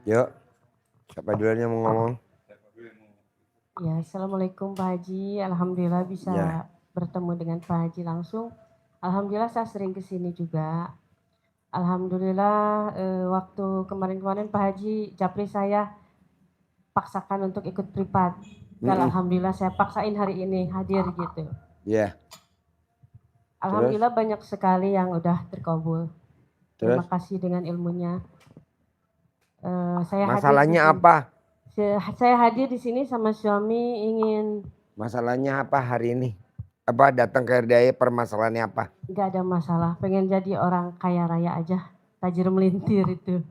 Yuk, siapa duluan yang mau ngomong? Ya, Assalamualaikum Pak Haji. Alhamdulillah bisa Ya. bertemu dengan Pak Haji langsung. Alhamdulillah saya sering kesini juga. Alhamdulillah waktu kemarin-kemarin Pak Haji japri saya paksakan untuk ikut privat. Dan alhamdulillah saya paksain hari ini hadir gitu. Ya. Terus? Alhamdulillah banyak sekali yang udah terkabul. Terima Terus? kasih dengan ilmunya. Saya hadir di Masalahnya sini. apa? Saya hadir di sini sama suami ingin. Masalahnya apa hari ini? Apa datang ke RDI permasalahannya apa? Gak ada masalah, pengen jadi orang kaya raya aja, tajir melintir itu.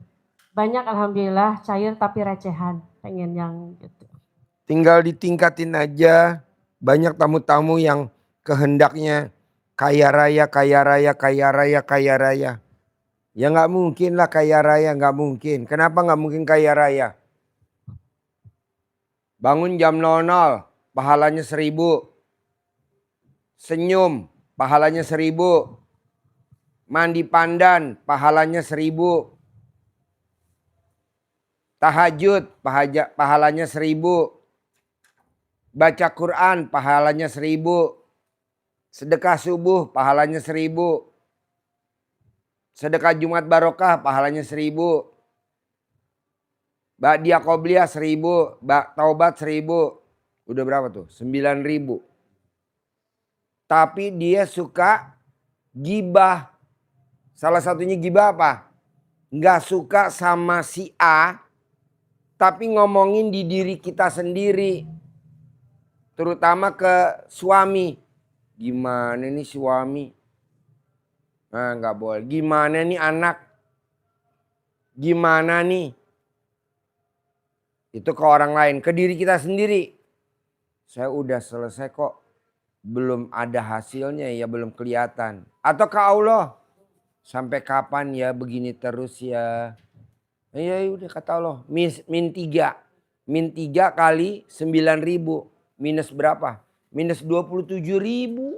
Banyak alhamdulillah cair tapi recehan, pengen yang gitu. Tinggal ditingkatin aja. Banyak tamu-tamu yang kehendaknya kaya raya, kaya raya, kaya raya, kaya raya. Ya nggak mungkin lah kaya raya, nggak mungkin. Kenapa nggak mungkin kaya raya? Bangun jam 00, pahalanya 1000. Senyum, pahalanya 1000. Mandi pandan, pahalanya 1000. Tahajud, pahalanya 1000. Baca Quran, pahalanya 1000. Sedekah subuh, pahalanya 1000. Sedekah Jumat Barokah, pahalanya 1000. Ba'diyah Qobliyah 1000. Taubat 1000. Udah berapa tuh? 9000. Tapi dia suka gibah. Salah satunya gibah apa? Nggak suka sama si A, tapi ngomongin di diri kita sendiri. Terutama ke suami. Gimana nih suami? Nah nggak boleh. Gimana nih anak? Gimana nih? Itu ke orang lain. Ke diri kita sendiri. Saya udah selesai kok. Belum ada hasilnya ya, belum kelihatan. Atau ke Allah. Sampai kapan ya begini terus ya. Ya udah kata Allah. Min 3. Min 3 kali 9000. Minus berapa? Minus 27.000.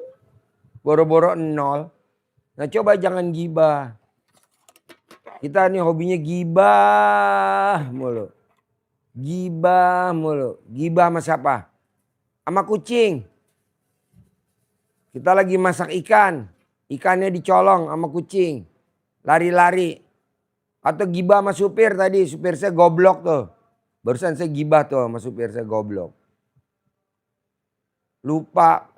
Boro-boro 0. Nah coba jangan gibah. Kita nih hobinya gibah mulu. Gibah mulu. Gibah sama siapa? Sama kucing. Kita lagi masak ikan. Ikannya dicolong sama kucing. Lari-lari. Atau gibah sama supir tadi. Supir saya goblok tuh. Barusan saya gibah tuh sama supir saya goblok. Lupa.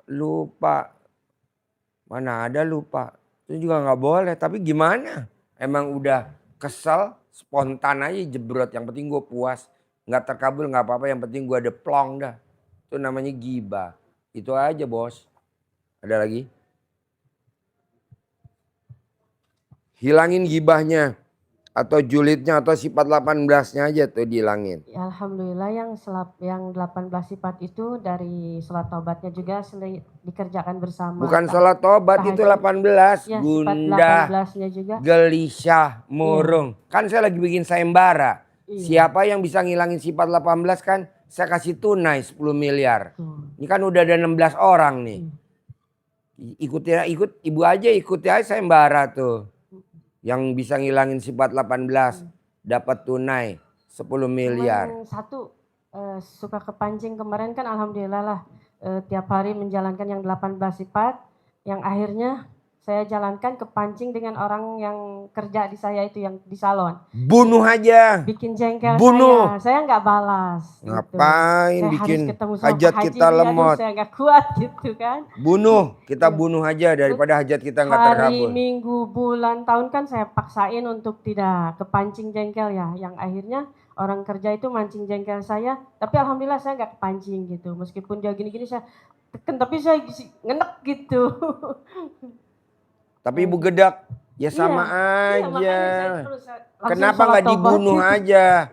Mana ada lupa. Itu juga gak boleh. Tapi gimana? Emang udah kesel. Spontan aja jebrot. Yang penting gue puas. Gak terkabul gak apa-apa. Yang penting gue ada plong dah. Itu namanya gibah. Itu aja bos. Ada lagi? Hilangin gibahnya. Atau julidnya atau sifat 18-nya aja tuh dihilangin. Ya, alhamdulillah yang 18 sifat itu dari sholat taubatnya juga dikerjakan bersama. Bukan sholat tobat itu 18. Ya, Gundah, 18-nya juga. gelisah, murung. Kan saya lagi bikin sayembara. Siapa yang bisa ngilangin sifat 18 kan saya kasih tunai 10 miliar. Ini kan udah ada 16 orang nih. Ikut ibu aja ikuti aja sayembara tuh. Yang bisa ngilangin sifat 18 dapat tunai 10 miliar. Yang satu suka kepancing kemarin kan alhamdulillah lah tiap hari menjalankan yang 18 sifat. Yang akhirnya saya jalankan kepancing dengan orang yang kerja di saya itu yang di salon. Bunuh aja. Bikin jengkel bunuh. Saya nggak balas. Ngapain gitu. bikin hajat kita lemot. Saya nggak kuat gitu kan. Bunuh, kita bunuh aja daripada hajat kita nggak terkabul. Hari, minggu, bulan, tahun kan saya paksain untuk tidak kepancing jengkel ya. Yang akhirnya orang kerja itu mancing jengkel saya. Tapi alhamdulillah saya nggak kepancing gitu. Meskipun dia gini-gini saya tekan tapi saya ngenek gitu. Tapi ibu gedak ya sama aja. Kenapa nggak dibunuh aja?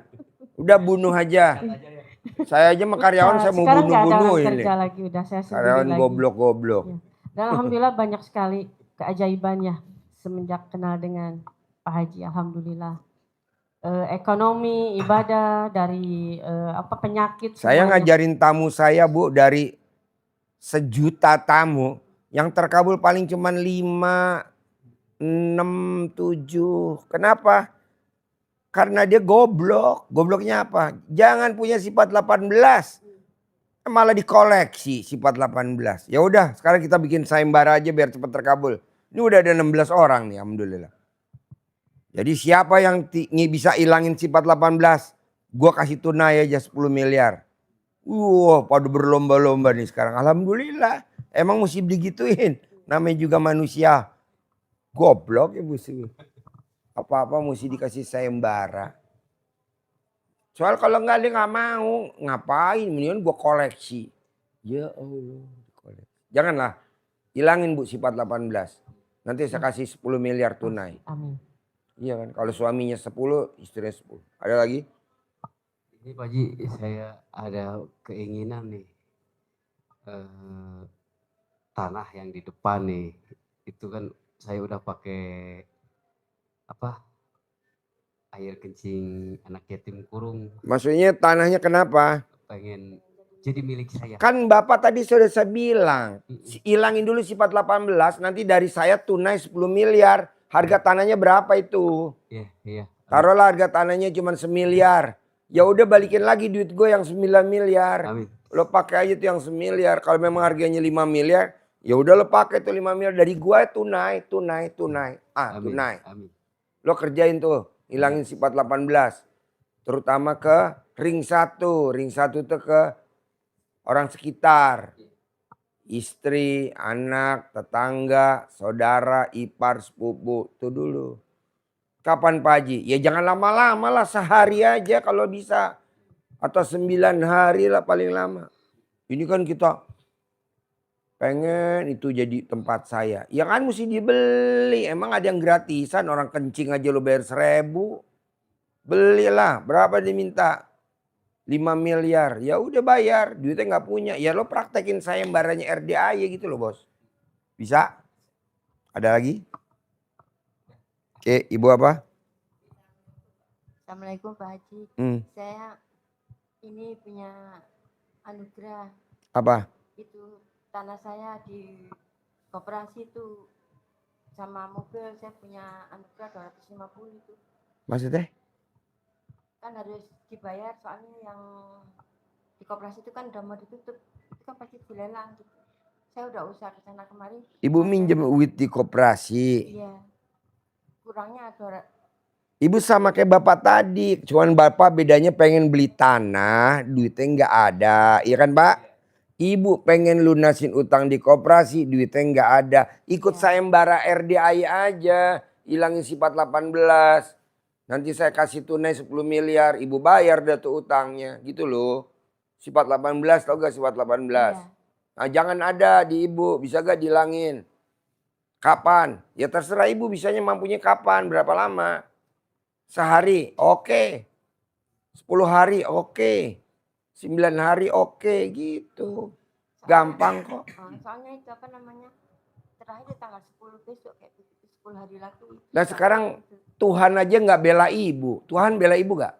Udah bunuh aja. Saya aja sama karyawan saya mau bunuh ini. Lagi, udah saya karyawan goblok-goblok. Ya. Dan alhamdulillah banyak sekali keajaibannya semenjak kenal dengan Pak Haji. Alhamdulillah. Ekonomi, ibadah, dari penyakit. Saya ngajarin tamu saya Bu dari 1.000.000 tamu. Yang terkabul paling cuma 5, 6, 7. Kenapa? Karena dia goblok. Gobloknya apa? Jangan punya sifat 18. Malah dikoleksi sifat 18. Ya udah, sekarang kita bikin sayembara aja biar cepat terkabul. Ini udah ada 16 orang nih, alhamdulillah. Jadi siapa yang bisa ilangin sifat 18? Gua kasih tunai aja 10 miliar. Pada berlomba-lomba nih sekarang. Alhamdulillah. Emang mesti digituin. Namanya juga manusia. Goblok ya mesti. Apa-apa mesti dikasih sayembara. Soal kalau nggak dia nggak mau. Ngapain? Mendingan gue koleksi. Ya Allah. Janganlah. Hilangin Bu sifat 18. Nanti saya kasih 10 miliar tunai. Amin. Iya kan. Kalau suaminya 10, istrinya 10. Ada lagi? Ini Pak Haji, saya ada keinginan nih. Tanah yang di depan nih. Itu kan saya udah pakai air kencing anak yatim kurung. Maksudnya tanahnya kenapa? Pengen jadi milik saya. Kan Bapak tadi sudah saya bilang. Hilangin dulu sifat 18. Nanti dari saya tunai 10 miliar. Harga tanahnya berapa itu? Iya. Taruhlah harga tanahnya cuma 1 miliar. Ya udah balikin lagi duit gue yang 9 miliar. Amin. Lo pakai aja tuh yang 1 miliar. Kalau memang harganya 5 miliar. Ya udah lo pakai tuh 5 miliar. Dari gue tunai. Amin. Tunai. Amin. Lo kerjain tuh. Hilangin sifat 18. Terutama ke ring 1. Ring 1 tuh ke orang sekitar. Istri, anak, tetangga, saudara, ipar, sepupu. Itu dulu. Kapan Pak Haji? Ya jangan lama-lama lah. Sehari aja kalau bisa. Atau 9 hari lah paling lama. Ini kan kita pengen itu jadi tempat saya. Ya kan mesti dibeli. Emang ada yang gratisan. Orang kencing aja lo bayar 1.000. Belilah. Berapa diminta? 5 miliar. Ya udah bayar. Duitnya nggak punya. Ya lo praktekin sayembaranya RDAY gitu loh bos. Bisa? Ada lagi? Oke, Ibu apa? Assalamualaikum Pak Haji. Saya ini punya anugerah. Apa? Itu tanah saya di koperasi itu sama mobil saya punya anugerah 250 itu. Maksudnya? Kan harus dibayar soalnya yang di koperasi itu kan udah mau ditutup. Itu kan pasti dilelang gitu. Saya udah usaha ke sana kemari. Ibu minjem duit di koperasi. Iya. Kurangnya ada. Ibu sama kayak Bapak tadi. Cuman Bapak bedanya pengen beli tanah. Duitnya nggak ada. Iya kan Pak? Ibu pengen lunasin utang di koperasi. Duitnya nggak ada. Ikut sayembara RDAY aja. Hilangin sifat 18. Nanti saya kasih tunai 10 miliar. Ibu bayar dah tuh utangnya. Gitu loh. Sifat 18. Tau gak sifat 18? Iya. Nah jangan ada di ibu. Bisa gak dihilangin? Kapan? Ya terserah ibu bisanya mampunya kapan. Berapa lama? Sehari. Oke. 10 hari. Oke. 9 hari. Oke. Gitu. Gampang kok. Soalnya itu apa namanya. Terakhir di tanggal 10 besok kayak begitu. 10 hari lagi. Nah sekarang Tuhan aja nggak bela ibu. Tuhan bela ibu gak?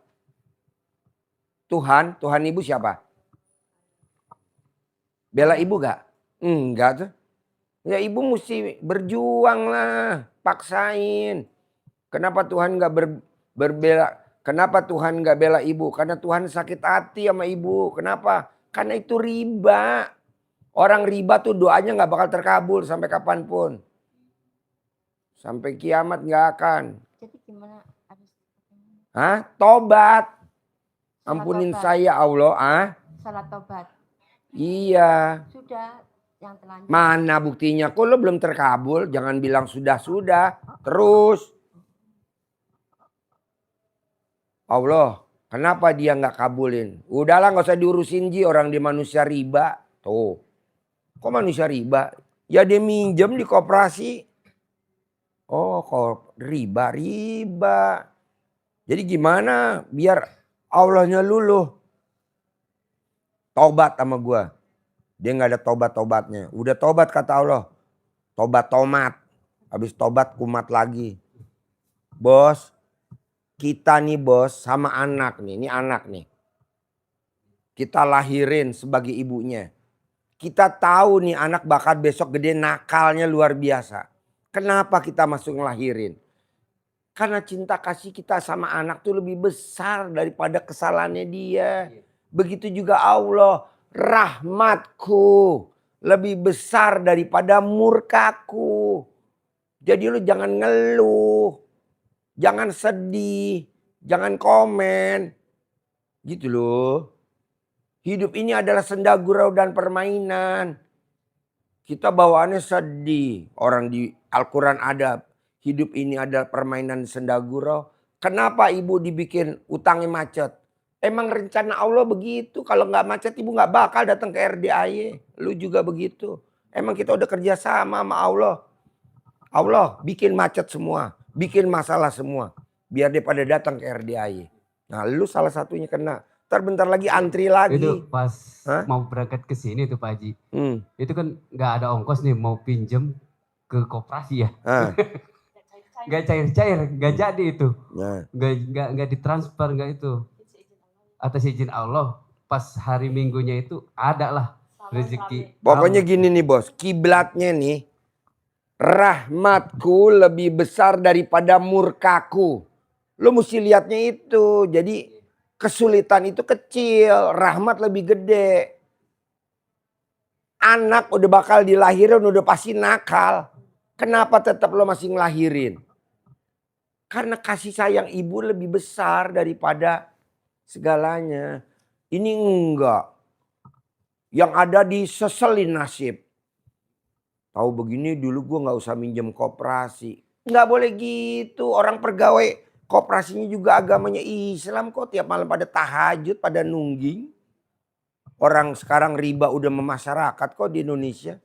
Tuhan ibu siapa? Bela ibu gak? Enggak tuh. Ya ibu mesti berjuang lah. Paksain. Kenapa Tuhan nggak berbela? Kenapa Tuhan nggak bela ibu? Karena Tuhan sakit hati sama ibu. Kenapa? Karena itu riba. Orang riba tuh doanya nggak bakal terkabul sampai kapanpun. Sampai kiamat nggak akan. Jadi gimana harus? Hah? Tobat. Salat Ampunin tobat. saya Allah. Salat tobat. Iya. Sudah yang telanjang. Mana buktinya? Kok lo belum terkabul? Jangan bilang sudah. Terus. Allah. Kenapa dia nggak kabulin? Udahlah nggak usah diurusin Ji. Orang dia manusia riba. Tuh. Kok manusia riba? Ya dia minjem di koperasi. Oh kok riba. Jadi gimana biar Allahnya luluh. Tobat sama gua. Dia nggak ada tobat-tobatnya. Udah tobat kata Allah. Tobat tomat. Habis tobat kumat lagi. Bos. Kita nih bos sama anak nih. Ini anak nih. Kita lahirin sebagai ibunya. Kita tahu nih anak bakal besok gede nakalnya luar biasa. Kenapa kita masuk ngelahirin? Karena cinta kasih kita sama anak tuh lebih besar daripada kesalahannya dia. Begitu juga Allah, rahmatku lebih besar daripada murkaku. Jadi lu jangan ngeluh, jangan sedih, jangan komen. Gitu loh. Hidup ini adalah senda gurau dan permainan. Kita bawaannya sedih. Orang di Al-Quran ada hidup ini adalah permainan senda gurau. Kenapa ibu dibikin utangnya macet? Emang rencana Allah begitu. Kalau nggak macet ibu nggak bakal datang ke RDAY. Lu juga begitu. Emang kita udah kerja sama Allah. Allah bikin macet semua. Bikin masalah semua. Biar dia pada datang ke RDAY. Nah lu salah satunya kena. Ntar bentar lagi antri lagi. Itu pas Hah? mau berangkat ke sini tuh Pak Haji. Hmm. Itu kan nggak ada ongkos nih mau pinjem ke koperasi ya. Ah. Nggak cair-cair, nggak jadi itu. Nah. Nggak ditransfer, nggak itu. Atas izin Allah, pas hari Minggunya itu ada lah rezeki. Pokoknya gini nih bos, kiblatnya nih. Rahmatku lebih besar daripada murkaku. Lu mesti lihatnya itu. Jadi kesulitan itu kecil, rahmat lebih gede. Anak udah bakal dilahirin udah pasti nakal. Kenapa tetap lo masih ngelahirin? Karena kasih sayang ibu lebih besar daripada segalanya. Ini enggak. Yang ada diseselin nasib. Tahu begini dulu gue nggak usah minjem koperasi. Nggak boleh gitu. Orang pegawai koperasinya juga agamanya Islam kok. Tiap malam pada tahajud, pada nungging. Orang sekarang riba udah memasyarakat kok di Indonesia.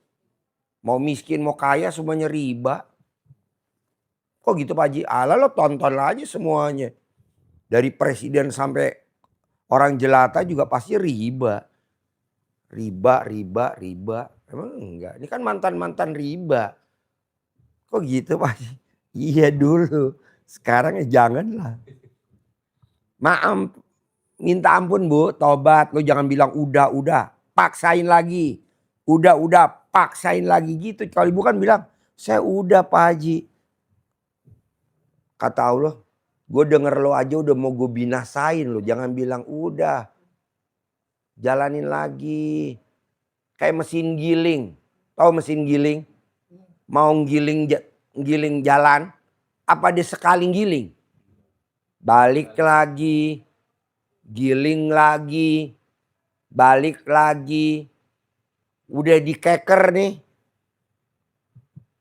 Mau miskin mau kaya semuanya riba. Kok gitu Pak Haji? Alah lo tonton aja semuanya. Dari presiden sampai orang jelata juga pasti riba. Riba. Emang enggak? Ini kan mantan-mantan riba. Kok gitu Pak Haji? Iya dulu. Sekarang ya janganlah. Maaf. Minta ampun Bu. Tobat. Lo jangan bilang udah. Paksain lagi. Udah. Paksain lagi gitu. Kalau ibu kan bilang. Saya udah Pak Haji. Kata Allah. Gue denger lo aja udah mau gue binasain lo. Jangan bilang udah. Jalanin lagi. Kayak mesin giling. Tahu mesin giling? Mau giling jalan. Apa dia sekali giling? Balik lagi. Giling lagi. Balik lagi. Udah dikeker nih.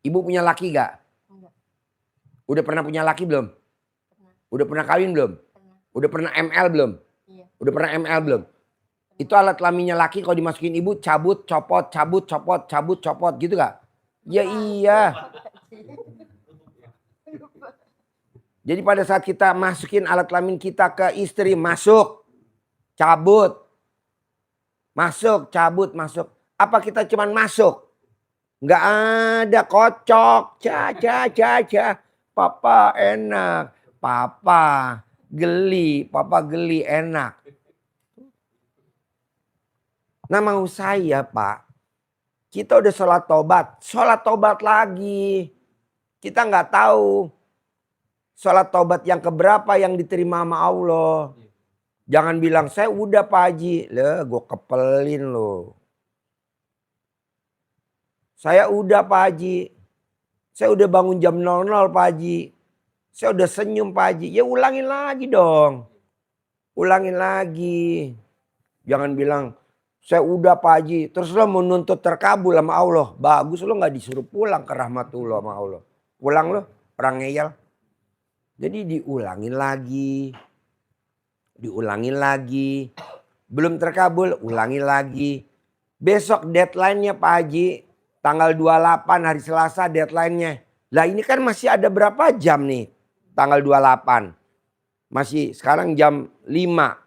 Ibu punya laki gak? Enggak. Udah pernah punya laki belum? Pernah. Udah pernah kawin belum? Pernah. Udah pernah ML belum? Iya. Udah pernah ML belum? Itu alat kelaminnya laki kalau dimasukin ibu cabut, copot gitu gak? Ya iya. Jadi pada saat kita masukin alat kelamin kita ke istri, masuk, cabut. Masuk, cabut, masuk. Apa kita cuman masuk? Nggak ada kocok. Papa enak. Papa geli enak. Nah mau saya Pak, kita udah sholat tobat lagi. Kita nggak tahu sholat tobat yang keberapa yang diterima sama Allah. Jangan bilang saya udah Pak Haji. Lah gue kepelin loh. Saya udah Pak Haji. Saya udah bangun jam 00 Pak Haji. Saya udah senyum Pak Haji. Ya ulangin lagi dong. Ulangin lagi. Jangan bilang saya udah Pak Haji. Terus lo menuntut terkabul sama Allah. Bagus lo gak disuruh pulang ke rahmatullah sama Allah. Pulang lo orang ngeyel. Jadi diulangin lagi. Diulangin lagi. Belum terkabul ulangin lagi. Besok deadline-nya Pak Haji. Tanggal 28 hari Selasa deadline-nya. Lah ini kan masih ada berapa jam nih? Tanggal 28. Masih sekarang jam 5.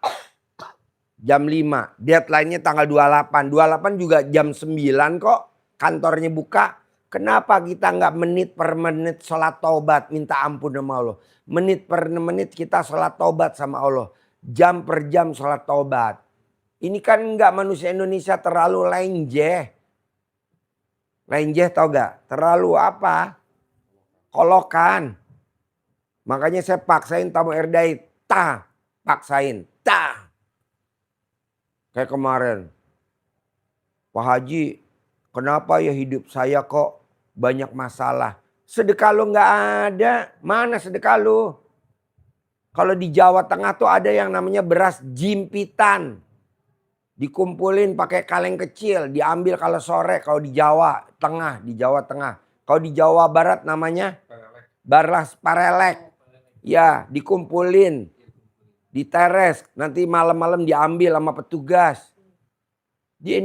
Jam 5. Deadline-nya tanggal 28. 28 juga jam 9 kok. Kantornya buka. Kenapa kita nggak menit per menit sholat taubat. Minta ampun sama Allah. Menit per menit kita sholat taubat sama Allah. Jam per jam sholat taubat. Ini kan nggak manusia Indonesia terlalu lenjeh. Lenjeh tau gak? Terlalu apa? Kolokan. Makanya saya paksain tamu erdai. Paksain. Kayak kemarin. Pak Haji, kenapa ya hidup saya kok banyak masalah? Sedekah lu nggak ada. Mana sedekah lu? Kalau di Jawa Tengah tuh ada yang namanya beras jimpitan. Dikumpulin pakai kaleng kecil, diambil kalau sore. Kalau di Jawa Tengah, Kalau di Jawa Barat namanya beras parelek. Ya, dikumpulin, diteres, nanti malam-malam diambil sama petugas. Di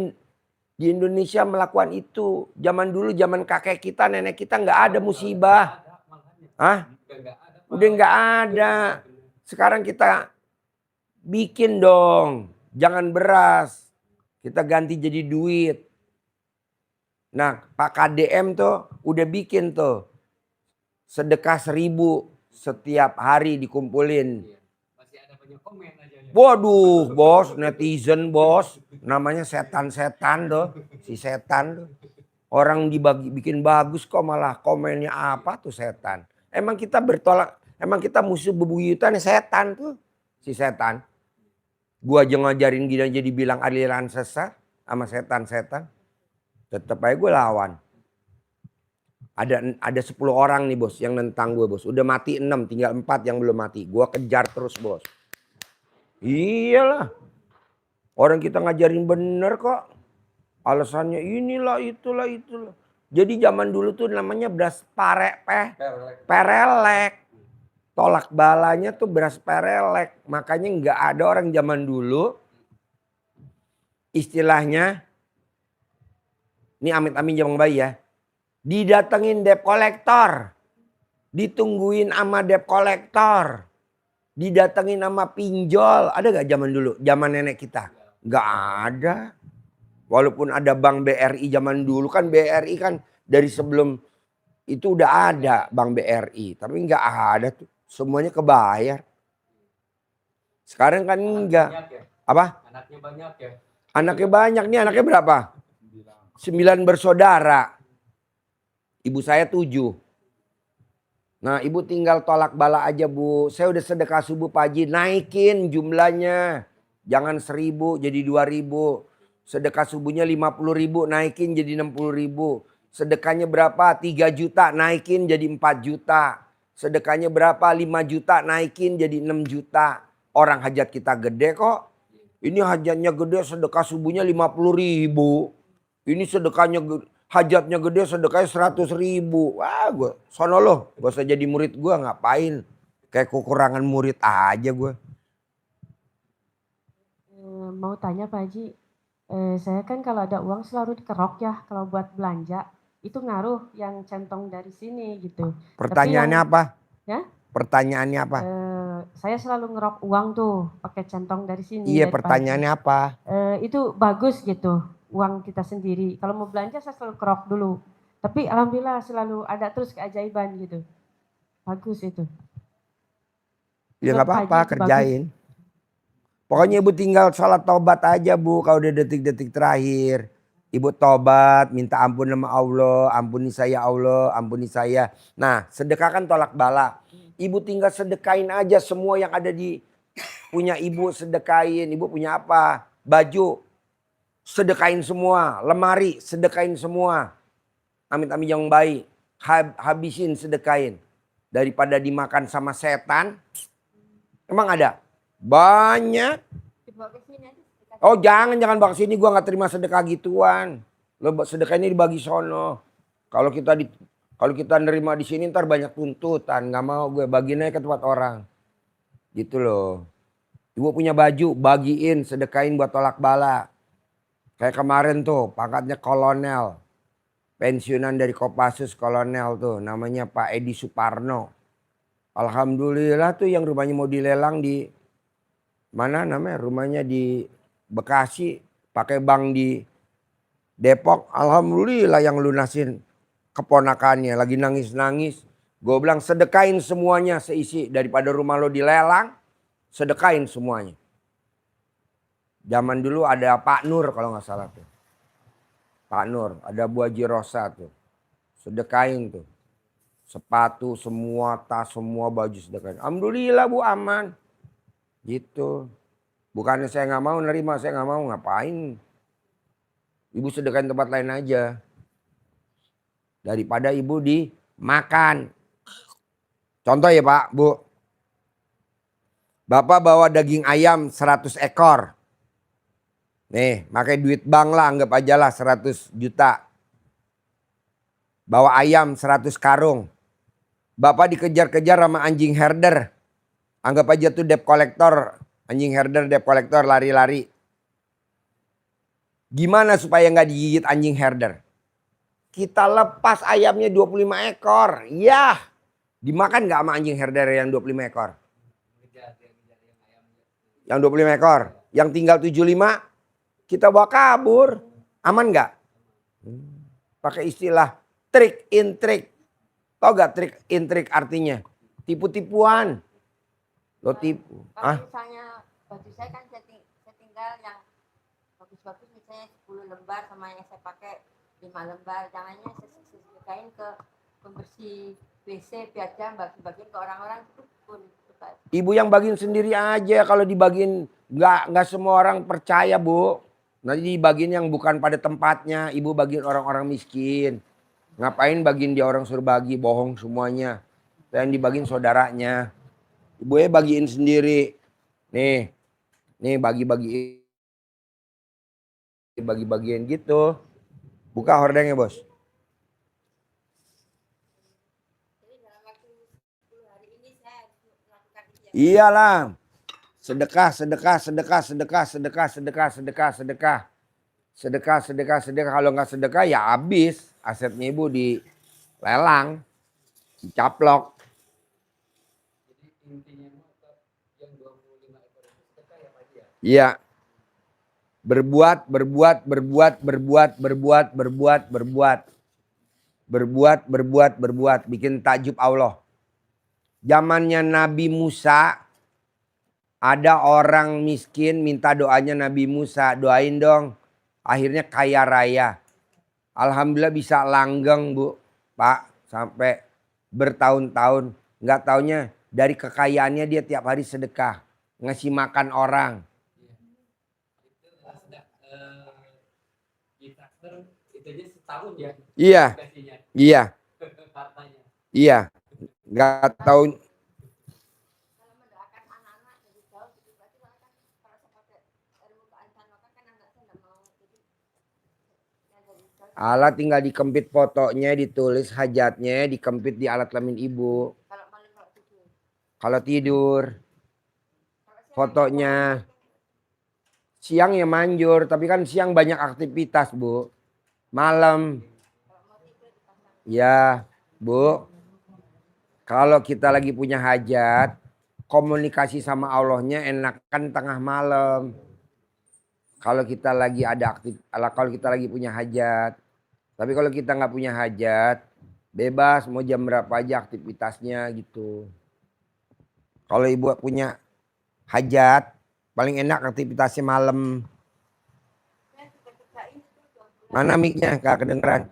Indonesia melakukan itu. Zaman dulu, zaman kakek kita, nenek kita nggak ada musibah. Hah? Udah nggak ada. Sekarang kita bikin dong. Jangan beras. Kita ganti jadi duit. Nah, Pak KDM tuh udah bikin tuh. Sedekah 1.000 setiap hari dikumpulin. Masih ada banyak komen aja. Waduh, bos, netizen bos. Namanya setan-setan tuh. Si setan tuh. Orang bikin bagus kok malah komennya apa tuh setan. Emang kita musuh bebuyutan setan tuh. Si setan. Gua aja ngajarin gini aja dibilang aliran sesat sama setan-setan. Tetep aja gue lawan. Ada 10 orang nih bos yang nentang gue bos. Udah mati 6, tinggal 4 yang belum mati. Gue kejar terus bos. Iyalah. Orang kita ngajarin bener kok. Alasannya inilah itulah. Jadi zaman dulu tuh namanya beras perelek. Tolak balanya tuh beras perelek. Makanya nggak ada orang zaman dulu istilahnya, ini amit-amit zaman bayi ya, didatengin debt collector, ditungguin sama debt collector, didatengin sama pinjol. Ada gak zaman dulu? Zaman nenek kita? Gak ada. Walaupun ada bank BRI zaman dulu, kan BRI kan dari sebelum itu udah ada bank BRI. Tapi gak ada tuh. Semuanya kebayar. Sekarang kan enggak. Apa? Anaknya banyak ya. Anaknya banyak nih. Anaknya berapa? 9 bersaudara. Ibu saya 7. Nah ibu tinggal tolak bala aja bu. Saya udah sedekah subuh Pak Haji. Naikin jumlahnya. Jangan 1.000 jadi 2.000. Sedekah subuhnya 50.000 naikin jadi 60.000. Sedekahnya berapa? 3 juta naikin jadi 4 juta. Sedekahnya berapa? 5 juta naikin jadi 6 juta. Orang hajat kita gede kok. Ini hajatnya gede sedekah subuhnya 50.000. Ini sedekahnya hajatnya gede sedekahnya 100.000. Wah gue sono loh. Gak usah jadi murid gue, ngapain. Kayak kekurangan murid aja gue. Mau tanya Pak Haji. Saya kan kalau ada uang selalu dikerok ya. Kalau buat belanja. Itu ngaruh yang centong dari sini gitu. Pertanyaannya apa? Ya? Pertanyaannya apa? Saya selalu ngerok uang tuh pakai centong dari sini. Iya pertanyaannya apa? Itu bagus gitu uang kita sendiri. Kalau mau belanja saya selalu kerok dulu. Tapi alhamdulillah selalu ada terus keajaiban gitu. Bagus itu. Ya nggak apa-apa kerjain. Pokoknya ibu tinggal sholat tobat aja bu. Kalau udah detik-detik terakhir. Ibu tobat, minta ampun sama Allah, ampuni saya Allah, ampuni saya. Nah sedekah kan tolak bala. Ibu tinggal sedekain aja semua yang ada di punya ibu sedekain. Ibu punya apa? Baju, sedekain semua. Lemari, sedekain semua. Amit-amit yang baik, habisin sedekain. Daripada dimakan sama setan. Emang ada? Banyak. Dibawa ke sini aja. Oh jangan bawa sini, gua nggak terima sedekah gituan. Lo sedekah ini dibagi sono. Kalau kita nerima di sini ntar banyak tuntutan, nggak mau gue bagiin aja ke tempat orang. Gitu loh. Ibu punya baju, bagiin, sedekain buat tolak bala. Kayak kemarin tuh pangkatnya kolonel. Pensiunan dari Kopassus kolonel tuh namanya Pak Edi Suparno. Alhamdulillah tuh yang rumahnya mau dilelang di mana namanya? Rumahnya di Bekasi, pakai bank di Depok. Alhamdulillah yang lunasin keponakannya lagi nangis-nangis. Gue bilang sedekain semuanya seisi daripada rumah lo dilelang. Sedekain semuanya. Zaman dulu ada Pak Nur kalau nggak salah tuh. Pak Nur, ada Bu Haji Rosa tuh. Sedekain tuh. Sepatu, semua tas, semua baju sedekah. Alhamdulillah Bu aman. Gitu. Bukannya saya nggak mau nerima, saya nggak mau ngapain. Ibu sedekahin tempat lain aja. Daripada ibu dimakan. Contoh ya Pak, Bu. Bapak bawa daging ayam 100 ekor. Nih, pakai duit bank lah, anggap aja lah 100 juta. Bawa ayam 100 karung. Bapak dikejar-kejar sama anjing herder. Anggap aja tuh debt collector. Anjing herder, debt collector, lari-lari. Gimana supaya nggak digigit anjing herder? Kita lepas ayamnya 25 ekor. Yah, dimakan nggak sama anjing herder yang 25 ekor? Yang 25 ekor. Yang tinggal 75, kita bawa kabur. Aman nggak? Pakai istilah trik in trik. Tau gak trik in trik artinya? Tipu-tipuan. Lo tipu. Kalau misalnya baju saya kan saya tinggal yang bagus-bagus misalnya 10 lembar sama yang saya pakai 5 lembar. Jangannya saya sedekahin ke pembersih WC biar dia bagi-bagiin ke orang-orang itu pun. Ibu yang bagiin sendiri aja, kalau dibagiin nggak semua orang percaya Bu. Nanti dibagiin yang bukan pada tempatnya, ibu bagiin orang-orang miskin. Ngapain bagiin dia orang suruh bagi, bohong semuanya. Yang dibagiin saudaranya. Ibunya bagiin sendiri. Nih bagi-bagiin. Bagi-bagiin gitu. Buka hordengnya Bos. Jadi dalam waktu 10 hari ini saya harus melakukan itu ya. Iyalah. Sedekah. Kalau nggak sedekah ya habis. Asetnya ibu dilelang. Dicaplok. Jadi intinya yang 25 ekor itu sedekah ya Pak Haji ya? Iya. Berbuat. Bikin takjub Allah. Zamannya Nabi Musa. Ada orang miskin minta doanya Nabi Musa. Doain dong. Akhirnya kaya raya. Alhamdulillah bisa langgeng Bu. Pak. Sampai bertahun-tahun. Nggak taunya dari kekayaannya dia tiap hari sedekah. Ngasih makan orang. Itu aja setahun ya. Iya. Dikasihnya, Iya. hartanya. Iya. Nggak tahu. Kalau mendoakan anak-anak dari jauh gitu berarti kan kalau saya pakai ilmu kearifan lokal kan anak saya nggak mau jadi yang dari jauh. Allah tinggal dikempit fotonya, ditulis hajatnya, dikempit di alat kelamin ibu. Kalau malam kalau tidur. Kalau tidur, Kalau siang fotonya. Siang ya manjur, tapi kan siang banyak aktivitas Bu. Malam, kalau mau tidur dipasang. ya Bu. Kalau kita lagi punya hajat, komunikasi sama Allahnya enakan tengah malam. Kalau kita lagi kalau kita lagi punya hajat. Tapi kalau kita nggak punya hajat, bebas mau jam berapa aja aktivitasnya gitu. Kalau ibu punya hajat, paling enak aktivitasnya malam. Saya sudah kerjain itu 12. Mana mic-nya? Gak kedengeran.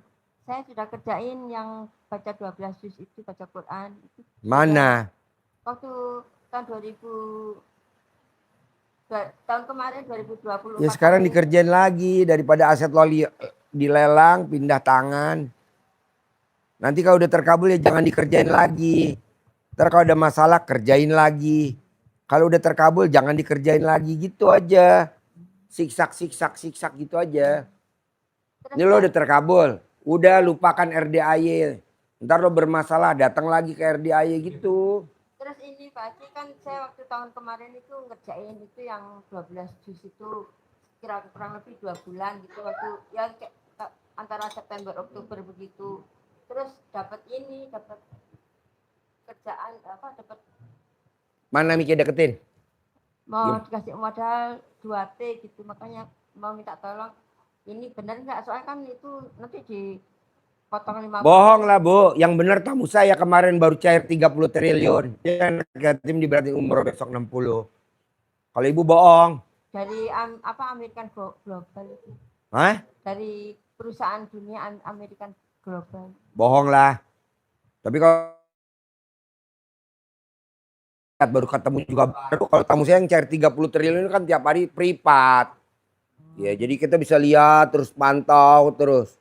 Saya sudah kerjain yang baca 12 juz itu baca Quran itu. Mana? Waktu tahun 2000 tahun kemarin 2020. Ya sekarang dikerjain lagi daripada aset lo dilelang, pindah tangan. Nanti kalau udah terkabul ya jangan dikerjain lagi. Ntar kalau ada masalah kerjain lagi. Kalau udah terkabul jangan dikerjain lagi gitu aja. Siksak gitu aja. Ini lo udah terkabul. Udah lupakan RDAY. Ntar lo bermasalah datang lagi ke RDAY gitu. Terus ini Pak Haji kan saya waktu tahun kemarin itu ngerjain itu yang 12 juz itu kurang lebih 2 bulan gitu waktu ya antara September Oktober begitu. Terus dapat kerjaan dapat Mana mic-nya deketin? mau dikasih modal 2T gitu makanya mau minta tolong ini benar nggak soalnya kan itu nanti dipotong 50. Bohong lah Bu. Yang benar tamu saya kemarin baru cair 30 triliun. Yang yatim diberatin umroh besok 60. Kalau ibu bohong. Dari American Global itu. Hah? Dari perusahaan dunia American Global. Bohong lah. Tapi kalau baru ketemu juga baru, kalau tamu saya yang cari 30 triliun kan tiap hari privat. Ya, jadi kita bisa lihat terus pantau terus.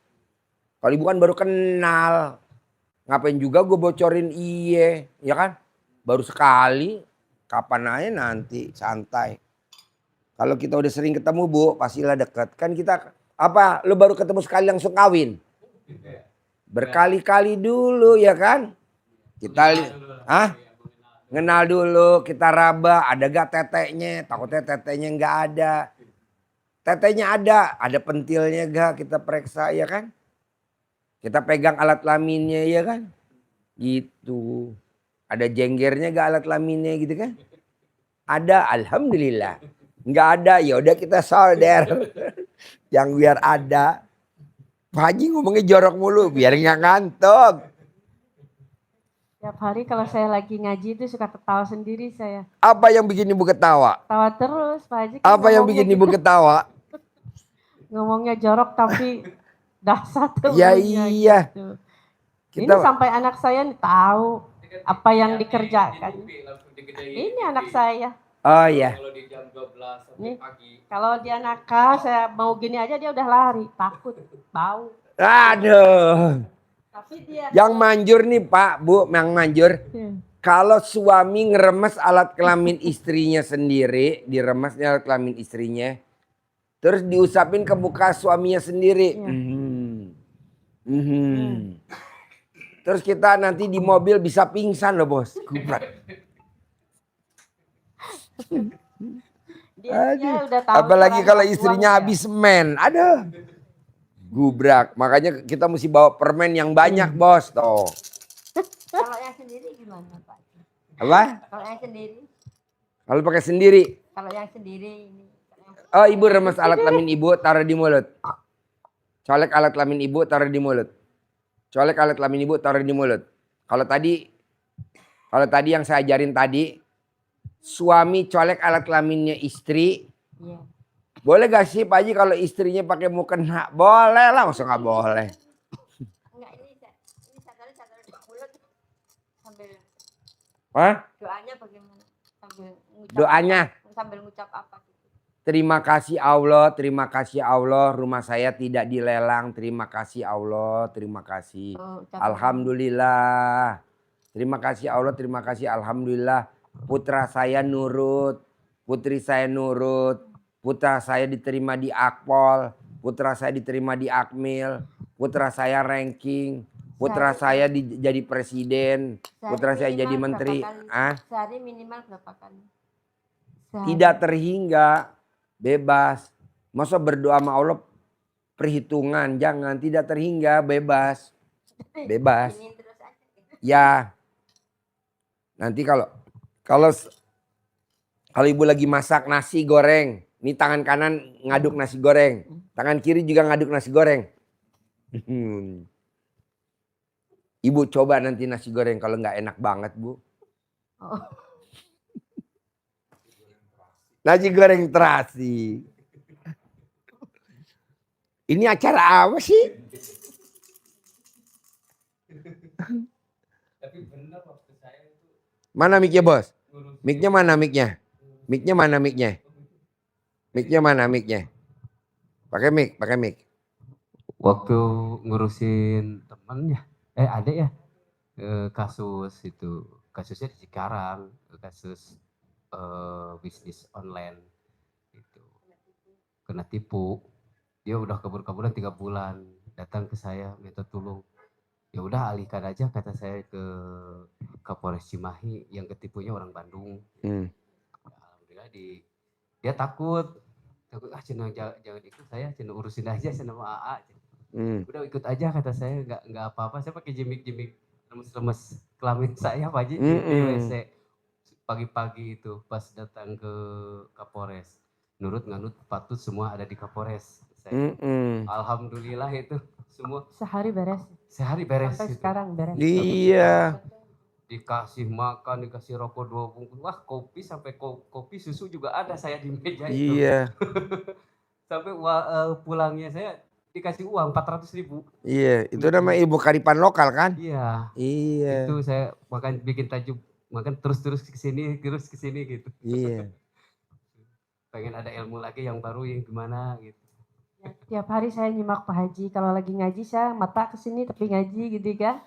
Kalau ibu kan baru kenal. Ngapain juga gue bocorin iye, ya kan? Baru sekali, kapan aja nanti santai. Kalau kita udah sering ketemu bu, pastilah deket. Kan kita, apa, lu baru ketemu sekali langsung kawin? Berkali-kali dulu ya kan? Kita, ngenal dulu, kita raba, ada gak teteknya? Takutnya teteknya nggak ada. Teteknya ada pentilnya gak? Kita periksa ya kan? Kita pegang alat kelaminnya ya kan? Gitu. Ada jenggernya gak alat kelaminnya gitu kan? Ada, alhamdulillah. Nggak ada, ya udah kita solder. Yang biar ada. Pak Haji ngomongnya jorok mulu, biar nggak ngantuk. Tiap hari kalau saya lagi ngaji itu suka ketawa sendiri saya. Apa yang bikin ibu ketawa? Ketawa terus Pak Haji. Kan Apa yang ngomongnya bikin ibu juga- ketawa? Ngomongnya jorok tapi dahsyat tuh. Ya ilmunya iya. gitu. Ini Kita sampai anak saya nih tahu apa yang dikerjakan. Ini anak saya. oh ya. Kalau di jam 12 sampai Nih. pagi. Kalau dia nakal, saya mau gini aja dia udah lari, takut, bau. Aduh. Tapi dia Yang manjur nih Pak, Bu, yang manjur. Iya. Kalau suami ngeremes alat kelamin istrinya sendiri, diremesnya alat kelamin istrinya, terus diusapin ke muka suaminya sendiri. Iya. Terus kita nanti di mobil bisa pingsan loh bos. Gubrak. dia udah tahu. Apalagi caranya kalau buang istrinya dia. habis men. Aduh. Gubrak. Makanya kita mesti bawa permen yang banyak bos. Tuh. Kalau yang sendiri gimana Pak? Apa? Kalau yang sendiri? Kalau pakai sendiri. Kalau yang sendiri ini. Oh ibu remes alat kelamin ibu taruh di mulut. Colek alat kelamin ibu taruh di mulut. Colek alat kelamin ibu taruh di mulut. Kalau tadi yang saya ajarin tadi, suami colek alat kelaminnya istri. Iya. Boleh gak sih Pak Haji kalau istrinya pakai mukena? Boleh lah, masa nggak boleh? Enggak, ini sadar di mulut sambil Hah? doanya bagaimana? Sambil ngucap Doanya? sambil ngucap apa gitu. Terima kasih Allah, rumah saya tidak dilelang. Terima kasih Allah, terima kasih. Oh, ucap Alhamdulillah. Terima kasih Allah, terima kasih Alhamdulillah. Putra saya nurut, putri saya nurut. Putra saya diterima di Akpol, putra saya diterima di Akmil, putra saya ranking, putra saya jadi presiden, putra saya jadi menteri. Sehari minimal berapa kali? Tidak terhingga, bebas. Masa berdoa sama Allah perhitungan, jangan, tidak terhingga, bebas. Bebas. Ini terus aja. Ya. Nanti kalau ibu lagi masak nasi goreng, ini tangan kanan ngaduk nasi goreng, tangan kiri juga ngaduk nasi goreng. Ibu coba nanti nasi goreng kalau nggak enak banget bu. Oh. Nasi goreng terasi. Ini acara apa sih? Tapi benar waktu saya itu Mana mic-nya bos? Mic-nya mana mic-nya? Mic-nya mana mic-nya? Mic-nya mana mic-nya? Pakai mic, pakai mic. waktu ngurusin temennya, ada ya kasus itu, kasusnya di Cikarang, kasus bisnis online itu kena tipu. Dia udah kabur-kaburan 3 bulan, datang ke saya minta tolong. Ya udah alihkan aja kata saya ke Kapolres Cimahi, yang ketipunya orang Bandung. Alhamdulillah dia takut cina jangan ikut saya, cina urusin aja cina sama AA. Udah ikut aja kata saya, nggak apa-apa. Saya pakai jimik lemes-lemes kelamin saya Pak Haji di WC pagi-pagi itu pas datang ke Kapolres. Nurut nganut patut semua ada di Kapolres. Alhamdulillah itu semua Sehari beres. sehari beres. Sampai itu. sekarang beres. Iya. Dikasih makan, dikasih rokok 2 bungkus. Wah, kopi sampai kopi susu juga ada saya di meja itu. Iya. Sampai pulangnya saya dikasih uang 400.000. Iya, itu namanya ilmu kearifan lokal kan? Iya. Iya. Itu saya makan bikin tajuk, makan terus ke sini gitu. Iya. Pengen ada ilmu lagi yang baru yang gimana gitu. Ya, tiap hari saya nyimak Pak Haji, kalau lagi ngaji saya mata ke sini tapi ngaji gitu kan.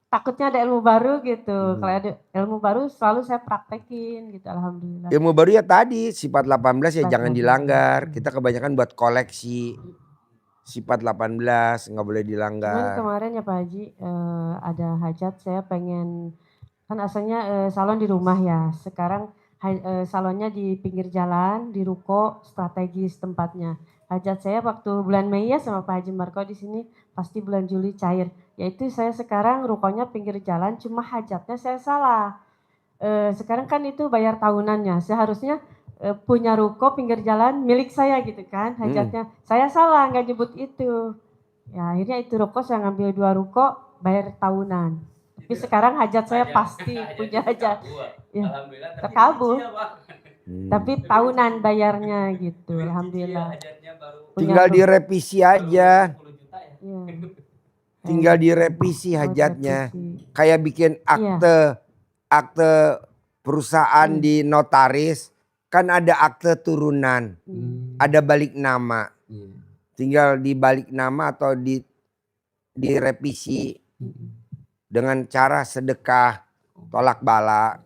Takutnya ada ilmu baru gitu. Kalau ada ilmu baru selalu saya praktekin gitu, alhamdulillah. Ilmu baru ya tadi sifat 18 ya Sifat jangan 18. dilanggar. Kita kebanyakan buat koleksi. Sifat 18 nggak boleh Cuman dilanggar. kemarin ya Pak Haji, ada hajat saya pengen, kan asalnya salon di rumah ya. Sekarang salonnya di pinggir jalan, di ruko strategis tempatnya. Hajat saya waktu bulan Mei ya sama Pak Haji Marko di sini pasti bulan Juli cair. Yaitu saya sekarang rukonya pinggir jalan, cuma hajatnya saya salah. Sekarang kan itu bayar tahunannya. Seharusnya punya ruko pinggir jalan milik saya gitu kan hajatnya. Saya salah nggak nyebut itu. Ya akhirnya itu ruko saya ngambil 2 ruko bayar tahunan. Tapi sekarang hajat saya pasti punya hajat. Ya, terkabul. Tapi tahunan bayarnya gitu, alhamdulillah. Tinggal direvisi aja. Iya. Tinggal direvisi hajatnya. Kayak bikin akte perusahaan di notaris. Kan ada akte turunan. Ada balik nama. Tinggal dibalik nama atau direvisi. Dengan cara sedekah tolak bala.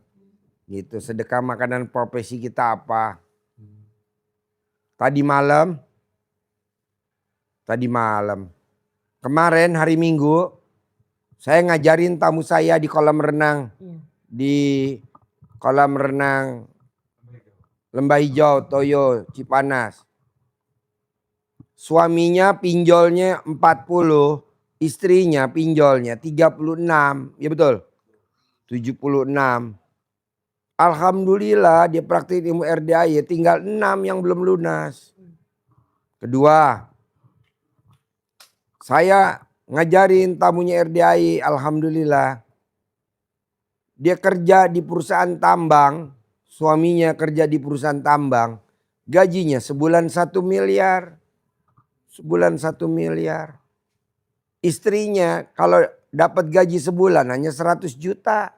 Gitu, sedekah makanan profesi kita apa? Tadi malam, kemarin hari Minggu, saya ngajarin tamu saya di kolam renang. Di kolam renang Lembah Hijau, Toyo, Cipanas. Suaminya pinjolnya 40, istrinya pinjolnya 36, ya betul? 76. Alhamdulillah dia praktik ilmu RDAY tinggal 6 yang belum lunas. Kedua, saya ngajarin tamunya RDAY, alhamdulillah. Dia kerja di perusahaan tambang, suaminya kerja di perusahaan tambang. Gajinya sebulan 1 miliar. Sebulan 1 miliar. Istrinya kalau dapat gaji sebulan hanya 100 juta.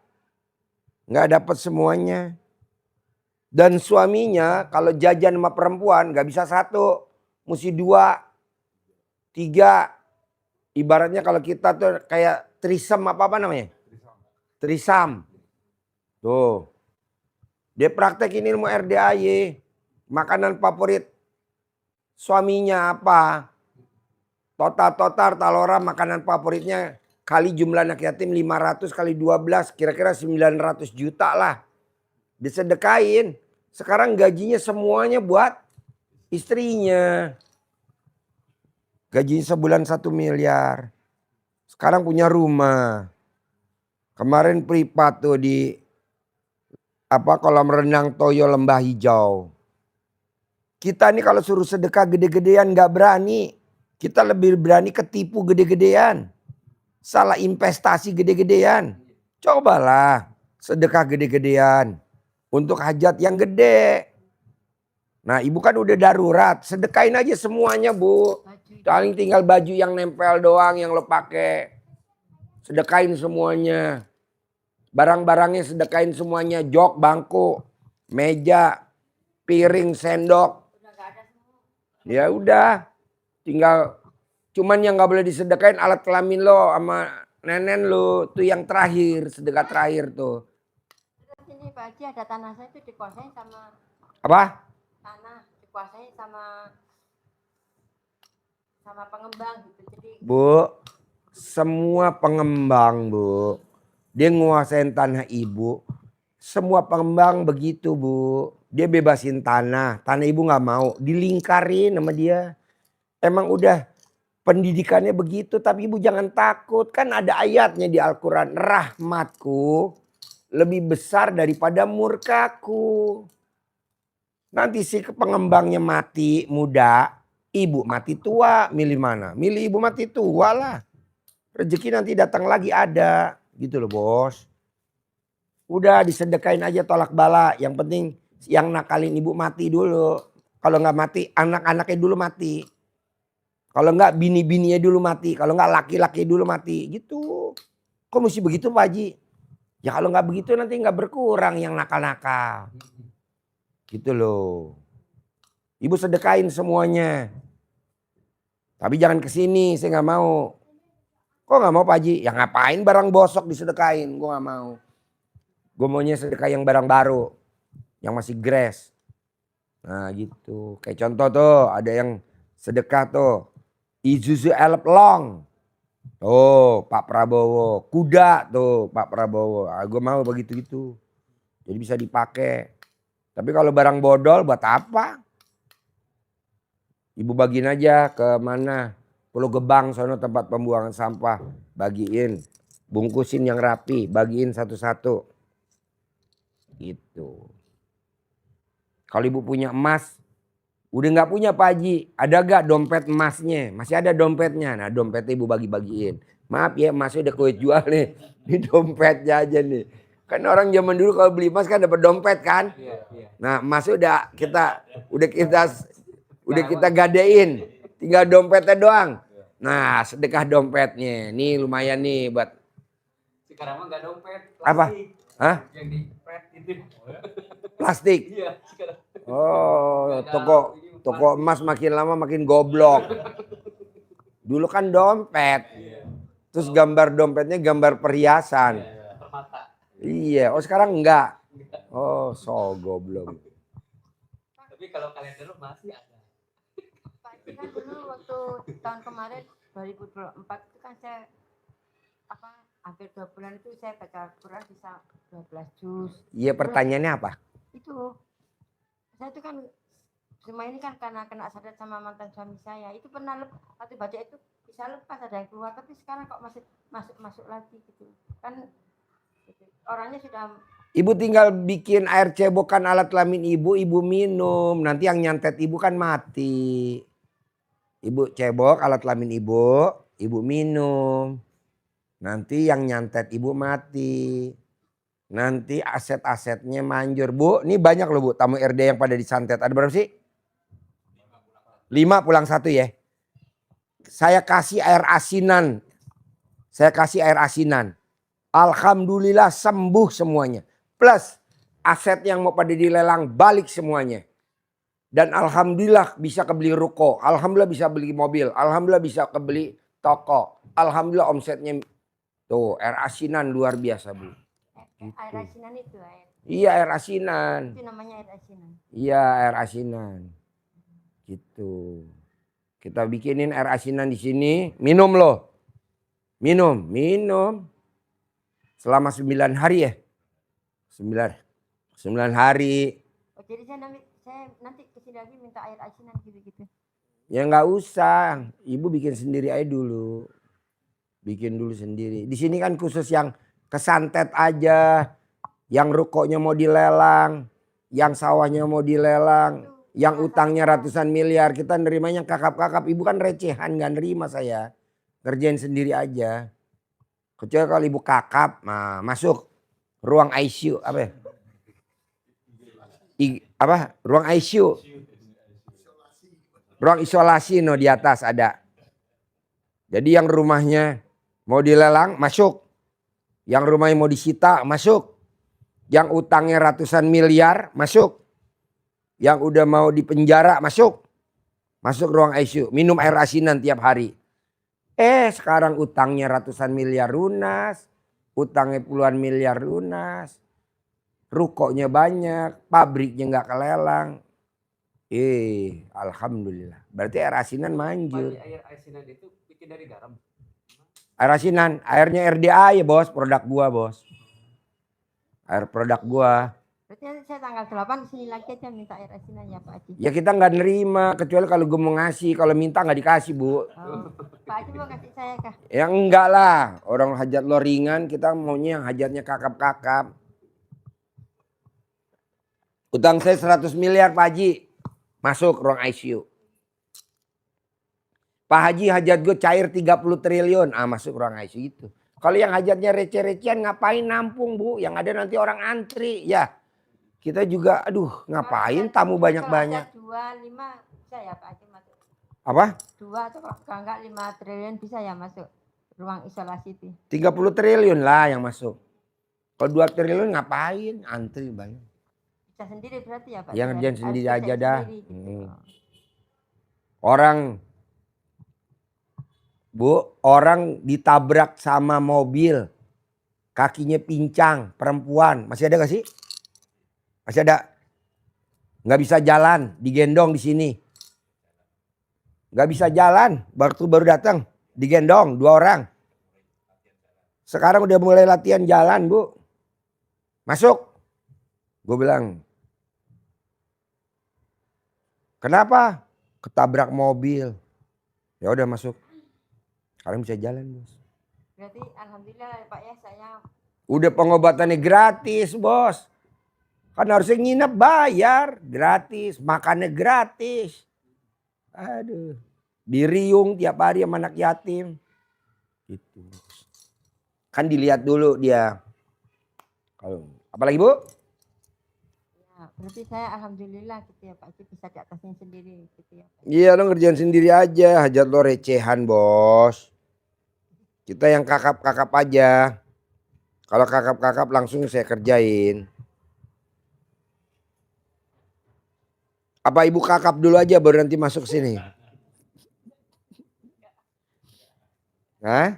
Nggak dapat semuanya. Dan suaminya kalau jajan sama perempuan nggak bisa 1, mesti 2, 3. Ibaratnya kalau kita tuh kayak trisam apa namanya? Trisam. Tuh. Dia praktekin ilmu RDAY. Makanan favorit suaminya apa? Total talora makanan favoritnya. Kali jumlah anak yatim 500 kali 12 kira-kira 900 juta lah. Disedekain. Sekarang gajinya semuanya buat istrinya. Gajinya sebulan 1 miliar. Sekarang punya rumah. Kemarin privat tuh di kolam renang Toyo Lembah Hijau. Kita nih kalau suruh sedekah gede-gedean gak berani. Kita lebih berani ketipu gede-gedean. Salah investasi gede-gedean. Cobalah sedekah gede-gedean. Untuk hajat yang gede. Nah ibu kan udah darurat. Sedekain aja semuanya bu. Paling tinggal baju yang nempel doang yang lo pakai. Sedekain semuanya. Barang-barangnya sedekain semuanya. Jok, bangku, meja, piring, sendok. Ya udah. Tinggal cuman yang gak boleh disedekain alat kelamin lo sama nenen lo. Itu yang terakhir, sedekah terakhir tuh. Terus ini Pak Haji ada tanah saya itu dikuasai sama Apa? tanah dikuasai sama pengembang gitu. Jadi Bu, semua pengembang bu. Dia nguasain tanah ibu. Semua pengembang begitu bu. Dia bebasin tanah. Tanah ibu gak mau. Dilingkarin sama dia. Emang udah pendidikannya begitu. Tapi ibu jangan takut. Kan ada ayatnya di Al-Quran. Rahmatku lebih besar daripada murkaku. Nanti si pengembangnya mati muda. Ibu mati tua. Milih mana? Milih ibu mati tua lah. Rezeki nanti datang lagi ada. Gitu loh bos. Udah disedekain aja tolak bala. Yang penting yang nakalin ibu mati dulu. Kalau nggak mati anak-anaknya dulu mati. Kalau enggak bini-bininya dulu mati. Kalau enggak laki-laki dulu mati. Gitu. Kok mesti begitu Pak Haji? Ya kalau enggak begitu nanti enggak berkurang yang nakal-nakal. Gitu loh. Ibu sedekain semuanya. Tapi jangan kesini, saya nggak mau. Kok nggak mau Pak Haji? Ya ngapain barang bosok disedekain? Gue nggak mau. Gue maunya sedekah yang barang baru. Yang masih gres. Nah gitu. Kayak contoh tuh ada yang sedekah tuh. Isuzu Elf Long. Tuh Pak Prabowo. Kuda tuh Pak Prabowo. Gue mau begitu gitu. Jadi bisa dipakai. Tapi kalau barang bodol buat apa? Ibu bagiin aja ke mana? Pulau Gebang sono tempat pembuangan sampah. Bagiin. Bungkusin yang rapi. Bagiin satu-satu. Gitu. Kalau ibu punya emas. Udah gak punya Pak Haji. Ada gak dompet emasnya? Masih ada dompetnya. Nah dompetnya ibu bagi-bagiin. Maaf ya emasnya udah kuit jual nih. Ini dompetnya aja nih. Kan orang zaman dulu kalau beli emas kan dapat dompet kan. Nah emasnya udah kita gadein. Tinggal dompetnya doang. Nah sedekah dompetnya. Nih lumayan nih buat. Sekarang mah nggak dompet. Apa? Hah? Yang di pret itu. Plastik. Iya. Sekarang. Oh toko emas makin lama makin goblok. Dulu kan dompet. Terus gambar dompetnya gambar perhiasan. Permata. Iya. Oh sekarang enggak. Oh so goblok. Tapi kalau kalender masih ada. Pak Haji kan dulu waktu tahun kemarin 2024 itu kan saya hampir 2 bulan itu saya baca Quran bisa 12 juz. Iya pertanyaannya apa? Itu saya itu kan semua ini kan karena kena sadat sama mantan suami saya. Itu pernah waktu baca itu bisa lepas ada yang keluar tapi sekarang kok masih masuk lagi gitu. Kan gitu. Orangnya sudah. Ibu tinggal bikin air cebokan alat kelamin ibu minum. Nanti yang nyantet ibu kan mati. Ibu cebok alat kelamin ibu minum. Nanti yang nyantet ibu mati. Nanti aset-asetnya manjur. Bu, ini banyak loh Bu tamu RD yang pada disantet. Ada berapa sih? 5 pulang 1 ya. Saya kasih air asinan. Alhamdulillah sembuh semuanya. Plus aset yang mau pada dilelang balik semuanya. Dan alhamdulillah bisa kebeli ruko. Alhamdulillah bisa beli mobil. Alhamdulillah bisa kebeli toko. Alhamdulillah omsetnya. Tuh air asinan luar biasa Bu. Air asinan itu air. Iya air asinan. Itu namanya air asinan. Iya air asinan. Gitu. Kita bikinin air asinan di sini. Minum loh. Minum. Selama 9 hari ya. 9 hari. Oh, jadi saya nanti kesini lagi minta air asinan gitu. Ya nggak usah. Ibu bikin sendiri aja dulu. Bikin dulu sendiri. Di sini kan khusus yang kesantet aja. Yang rukonya mau dilelang. Yang sawahnya mau dilelang. Yang utangnya ratusan miliar. Kita nerimanya kakap-kakap. Ibu kan recehan nggak nerima saya. Kerjain sendiri aja. Kecuali kalau ibu kakap. Nah, masuk. Ruang ICU. Apa ya? Ruang ICU. Ruang isolasi no di atas ada. Jadi yang rumahnya mau dilelang masuk. Yang rumahnya mau disita masuk. Yang utangnya ratusan miliar masuk. Yang udah mau dipenjara masuk. Masuk ruang ICU. Minum air asinan tiap hari. Sekarang utangnya ratusan miliar lunas. Utangnya puluhan miliar lunas. Rukonya banyak. Pabriknya nggak kelelang. Alhamdulillah. Berarti air asinan manjur. Air asinan itu bikin dari garam. Air asinan, airnya RDA ya bos, produk gua bos. Air produk gua. Berarti nanti saya tanggal 8 kesini lagi aja minta air asinan ya Pak Haji. Ya kita nggak nerima, kecuali kalau gue mau ngasih. Kalau minta nggak dikasih Bu. Oh, Pak Haji mau kasih saya kah? Ya enggak lah, orang hajat lo ringan, kita maunya yang hajatnya kakap-kakap. Utang saya 100 miliar Pak Haji. Masuk ruang ICU. Pak Haji hajat gue cair 30 triliun. Masuk ruang ICU itu. Kalau yang hajatnya receh-recehan ngapain nampung Bu. Yang ada nanti orang antri. Ya kita juga aduh ngapain tamu banyak-banyak. Kalau ada 2, 5 bisa ya Pak Haji masuk. Apa? 2 atau kalau enggak 5 triliun bisa ya masuk ruang isolasi itu. 30 triliun lah yang masuk. Kalau 2 triliun ngapain? Antri banyak. Bisa sendiri berarti ya Pak? Yang Harus ngerjain sendiri kerjain aja dah. sendiri gitu. Orang ditabrak sama mobil. Kakinya pincang, perempuan. Masih ada gak sih? Masih ada. Nggak bisa jalan, digendong di sini. Nggak bisa jalan, baru datang, digendong 2 orang. Sekarang udah mulai latihan jalan, Bu. Masuk. Gue bilang, kenapa? Ketabrak mobil. Ya udah masuk. Sekarang bisa jalan, Bos. Berarti alhamdulillah Pak ya, saya Udah pengobatannya gratis, Bos. Kan harusnya nginep bayar, gratis, makannya gratis. Aduh. Diriung tiap hari sama anak yatim. Gitu. Kan dilihat dulu dia. Kalau apalagi, Bu? ya, berarti saya alhamdulillah gitu ya Pak, bisa di atasnya sendiri gitu ya Pak. Iya, lo ngerjain sendiri aja. Hajat lo recehan, Bos. Kita yang kakap-kakap aja. Kalau kakap-kakap langsung saya kerjain. Apa ibu kakap dulu aja baru nanti masuk sini? Hah?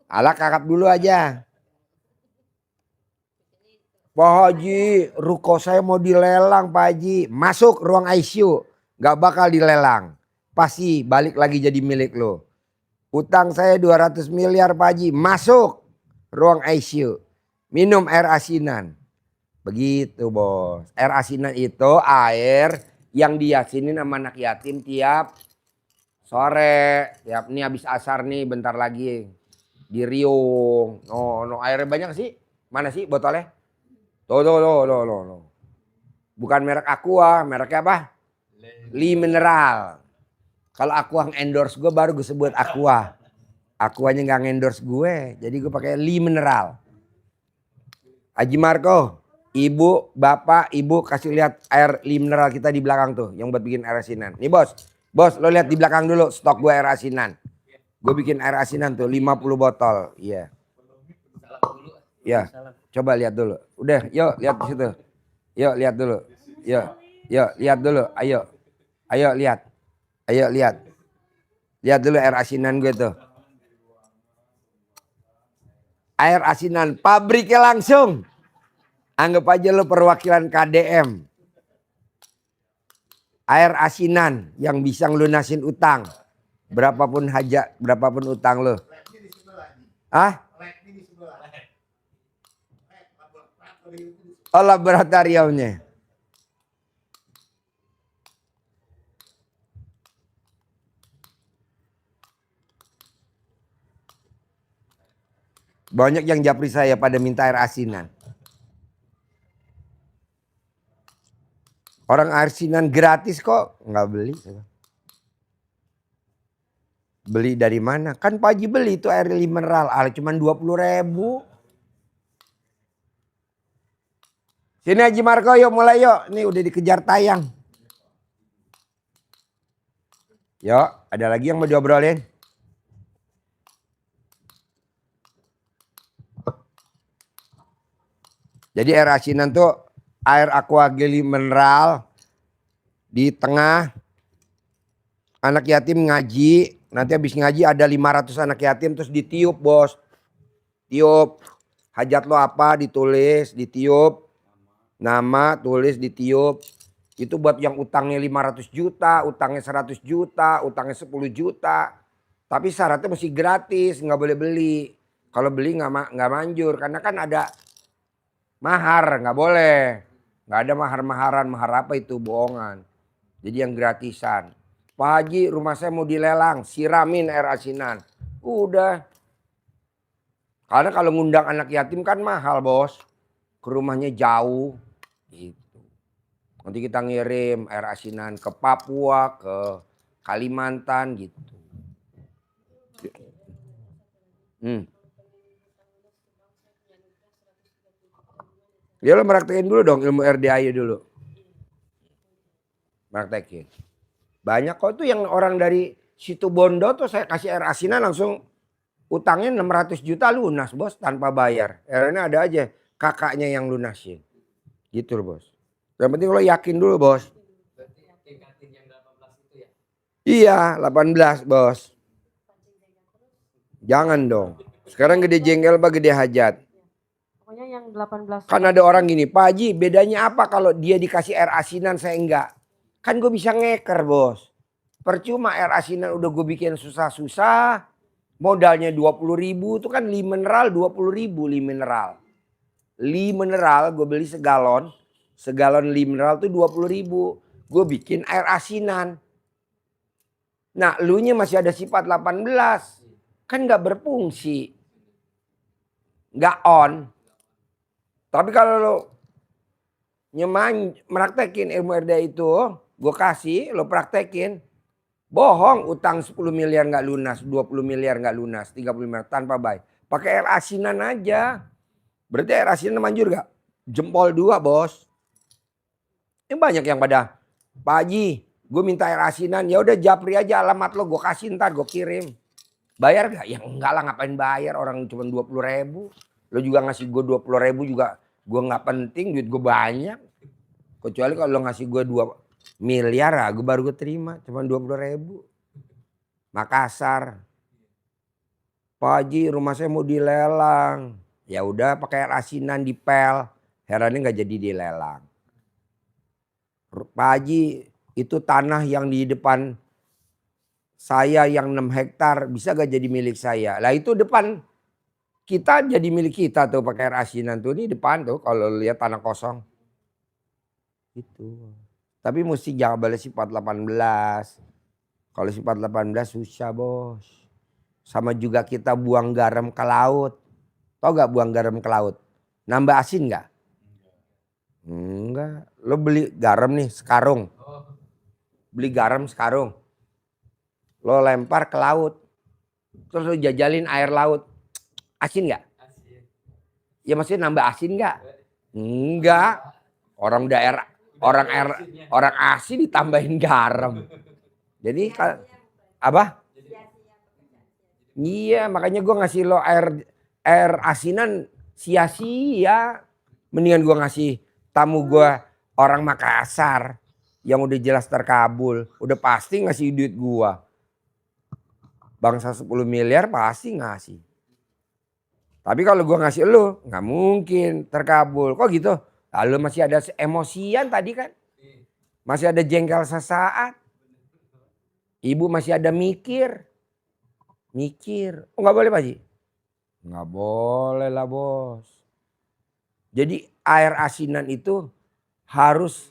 Ala kakap dulu aja. Pak Haji, ruko saya mau dilelang Pak Haji. Masuk ruang ICU. Gak bakal dilelang. Pasti balik lagi jadi milik lo. Utang saya 200 miliar Pak Haji. Masuk ruang ICU. Minum air asinan. Begitu bos. Air asinan itu air yang diyasinin sama anak yatim tiap sore. Tiap nih habis asar nih bentar lagi. Di riung. No, airnya banyak sih. Mana sih botolnya? Tuh. Bukan merek Aqua, mereknya apa? Li Mineral. Kalau Aqua endorse gue baru gue sebut Aqua. Aquanya nggak endorse gue, jadi gue pakai Li Mineral. Haji Marco, ibu, bapak, ibu kasih lihat air Li Mineral kita di belakang tuh, yang buat bikin air asinan. Nih bos, lo lihat di belakang dulu stok gue air asinan. Gue bikin air asinan tuh 50 botol, iya. Ya, coba lihat dulu. Udah, yuk lihat di situ. Yuk lihat dulu. Yuk lihat dulu. Ayo lihat. Ayo lihat. Lihat dulu air asinan gue tuh. Air asinan pabriknya langsung. Anggap aja lo perwakilan KDM. Air asinan yang bisa ngelunasin utang. Berapapun hajat, berapapun utang lo. Ah? Oh, laboratoriumnya. Banyak yang japri saya pada minta air asinan. Orang air asinan gratis kok. Nggak beli. Beli dari mana? Kan Pak Haji beli itu air mineral. Cuma 20.000. Sini Haji Marco yuk mulai yuk. Ini udah dikejar tayang. Yuk, ada lagi yang mau diobrolin? Jadi air asinan tuh air aqua geli mineral. Di tengah anak yatim ngaji. Nanti habis ngaji ada 500 anak yatim terus ditiup bos. Tiup. Hajat lo apa ditulis, ditiup. Nama tulis ditiup. Itu buat yang utangnya 500 juta, utangnya 100 juta, utangnya 10 juta. Tapi syaratnya mesti gratis, nggak boleh beli. Kalau beli nggak manjur karena kan ada mahar, nggak boleh. Nggak ada mahar-maharan, mahar apa itu bohongan. Jadi yang gratisan. Pak Haji rumah saya mau dilelang, siramin air asinan. Udah. Karena kalau ngundang anak yatim kan mahal bos. Ke rumahnya jauh. Gitu. Nanti kita ngirim air asinan ke Papua, ke Kalimantan gitu. Ya lo praktekin dulu dong ilmu RDAI dulu. Praktekin. Banyak kok tuh yang orang dari situ Bondo tuh saya kasih air asinan langsung utangnya 600 juta lunas bos tanpa bayar. Akhirnya ada aja kakaknya yang lunasin. Gitu loh bos. Yang penting lo yakin dulu bos. Berarti tingkatin yang 18 itu ya? Iya 18 bos. Jangan dong. Sekarang gede jengkel apa gede hajat. Pokoknya yang 18. Kan ada orang gini, Pak Haji bedanya apa kalau dia dikasih air asinan saya enggak? Kan gue bisa ngeker bos. Percuma air asinan udah gue bikin susah-susah. Modalnya 20.000 itu kan li mineral 20.000 li mineral. Li mineral gue beli segalon. Segalon li mineral tuh 20.000. Gue bikin air asinan. Nah lu nya masih ada sifat 18. Kan gak berfungsi. Gak on. Tapi kalau lo praktekin ilmu RDA itu, gue kasih, lo praktekin. Bohong utang 10 miliar gak lunas, 20 miliar gak lunas, 30 miliar tanpa bayar. Pakai air asinan aja. Berarti air asinan manjur gak? Jempol 2 bos. Ini banyak yang pada, Pak Haji gue minta air asinan, ya udah japri aja alamat lo, gue kasih ntar gue kirim. Bayar gak? Ya enggak lah ngapain bayar, orang cuma 20.000. Lo juga ngasih gue 20.000 juga gue gak penting, duit gue banyak. Kecuali kalau lo ngasih gue 2 miliar lah, gue baru gue terima. Cuma 20.000. Makassar. Pak Haji rumah saya mau dilelang. Ya udah pakai air asinan dipel. Herannya gak jadi dilelang. Pak Haji itu tanah yang di depan saya yang 6 hektar bisa gak jadi milik saya. Lah itu depan kita jadi milik kita tuh pakai air asinan tuh. Ini depan tuh kalau lihat tanah kosong. Gitu. Tapi mesti jangan balik sifat 18. Kalau sifat 18 susah bos. Sama juga kita buang garam ke laut. Tahu gak buang garam ke laut? Nambah asin gak? Enggak. Lo beli garam nih sekarung. Beli garam sekarung. Lo lempar ke laut. Terus lo jajalin air laut. Asin gak? Asin. Ya maksudnya nambah asin gak? Enggak. Orang daerah. Orang asin ditambahin garam. Jadi apa? Iya makanya gue ngasih lo air asinan sia-sia. Mendingan gue ngasih tamu gue orang Makassar. Yang udah jelas terkabul. Udah pasti ngasih duit gue. Bangsa 10 miliar pasti ngasih. Tapi kalau gue ngasih lo gak mungkin terkabul. Kok gitu? Lalu masih ada emosian tadi kan. Masih ada jengkel sesaat. Ibu masih ada mikir. Mikir. Oh gak boleh Pak Haji? Gak boleh lah bos. Jadi air asinan itu harus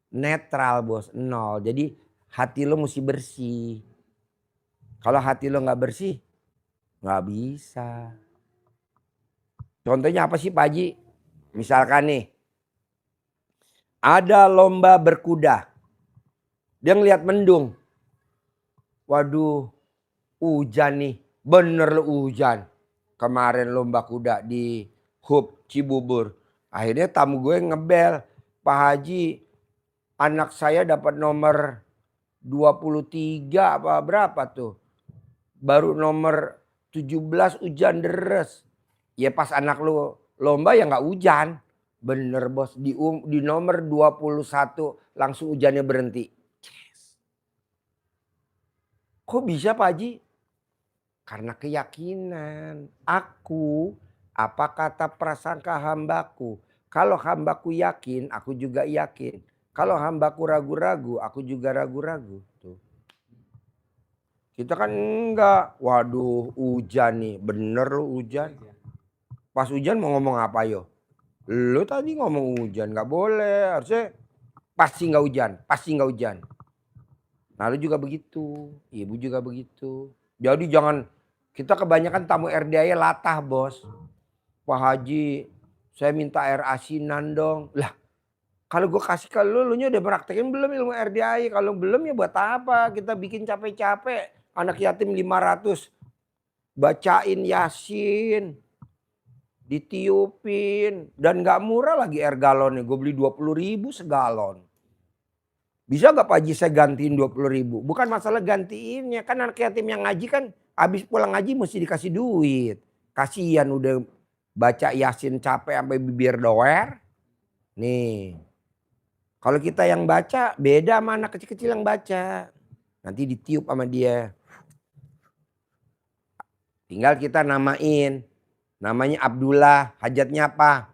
netral bos. 0. Jadi hati lo mesti bersih. Kalau hati lo gak bersih. Gak bisa. Contohnya apa sih Pak Haji? Misalkan nih. Ada lomba berkuda. Dia ngeliat mendung. Waduh. Hujan nih. Bener lo hujan. Kemarin lomba kuda di Hub Cibubur. Akhirnya tamu gue ngebel. Pak Haji. Anak saya dapat nomor 23 apa berapa tuh. Baru nomor 17 hujan deres. Ya pas anak lu lomba ya gak hujan. Bener bos. Di nomor 21 langsung hujannya berhenti. Yes. Kok bisa Pak Haji? Karena keyakinan. Aku apa kata prasangka hambaku. Kalau hambaku yakin aku juga yakin. Kalau hambaku ragu-ragu aku juga ragu-ragu. Tuh. Kita kan enggak. Waduh hujan nih. Bener lu hujan. Pas hujan mau ngomong apa yo? Lu tadi ngomong hujan gak boleh. Harusnya pasti gak hujan. Pasti gak hujan. Nah lu juga begitu. Ibu juga begitu. Jadi jangan. Kita kebanyakan tamu RDA latah bos. Pak Haji saya minta air asinan dong. Lah kalau gue kasih ke lu nya udah praktekin belum ilmu RDA? Kalau belum ya buat apa? Kita bikin capek-capek. Anak yatim 500. Bacain Yasin. Ditiupin. Dan gak murah lagi air galonnya. Gue beli 20.000 segalon. Bisa gak Pak Haji saya gantiin 20.000? Bukan masalah gantiinnya. Kan anak yatim yang ngaji kan habis pulang ngaji mesti dikasih duit. Kasihan udah baca Yasin capek sampai bibir doer. Nih. Kalau kita yang baca beda sama anak kecil-kecil yang baca. Nanti ditiup sama dia. Tinggal kita namain. Namanya Abdullah. Hajatnya apa?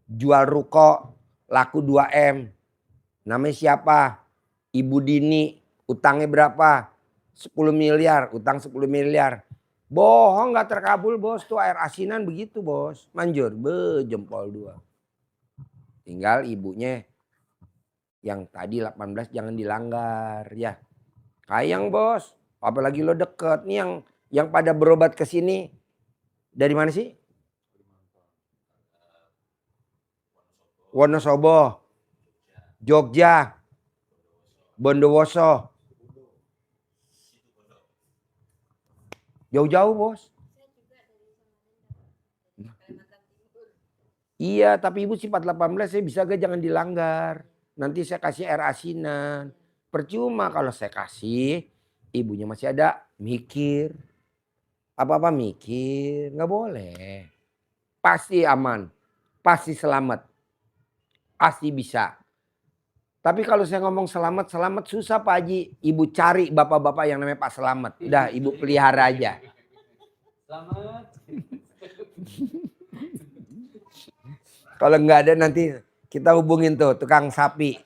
Jual ruko. Laku 2M. Namanya siapa? Ibu Dini. Utangnya berapa? 10 miliar. Utang 10 miliar. Bohong gak terkabul bos. Tuh air asinan begitu bos. Manjur. Jempol 2. Tinggal ibunya. Yang tadi 18 jangan dilanggar ya. Kayang bos. Apalagi lo deket. Nih yang pada berobat ke sini. Dari mana sih? Wonosobo. Jogja. Bondowoso. Jauh-jauh bos. Iya tapi ibu sifat 18 saya bisa gak jangan dilanggar. Nanti saya kasih air asinan. Percuma kalau saya kasih. Ibunya masih ada mikir. Apa-apa mikir. Gak boleh. Pasti aman. Pasti selamat. Pasti bisa. Tapi kalau saya ngomong selamat susah Pak Haji. Ibu cari bapak-bapak yang namanya Pak Selamat. Udah ibu pelihara aja. Selamat. Kalau nggak ada nanti kita hubungin tuh tukang sapi.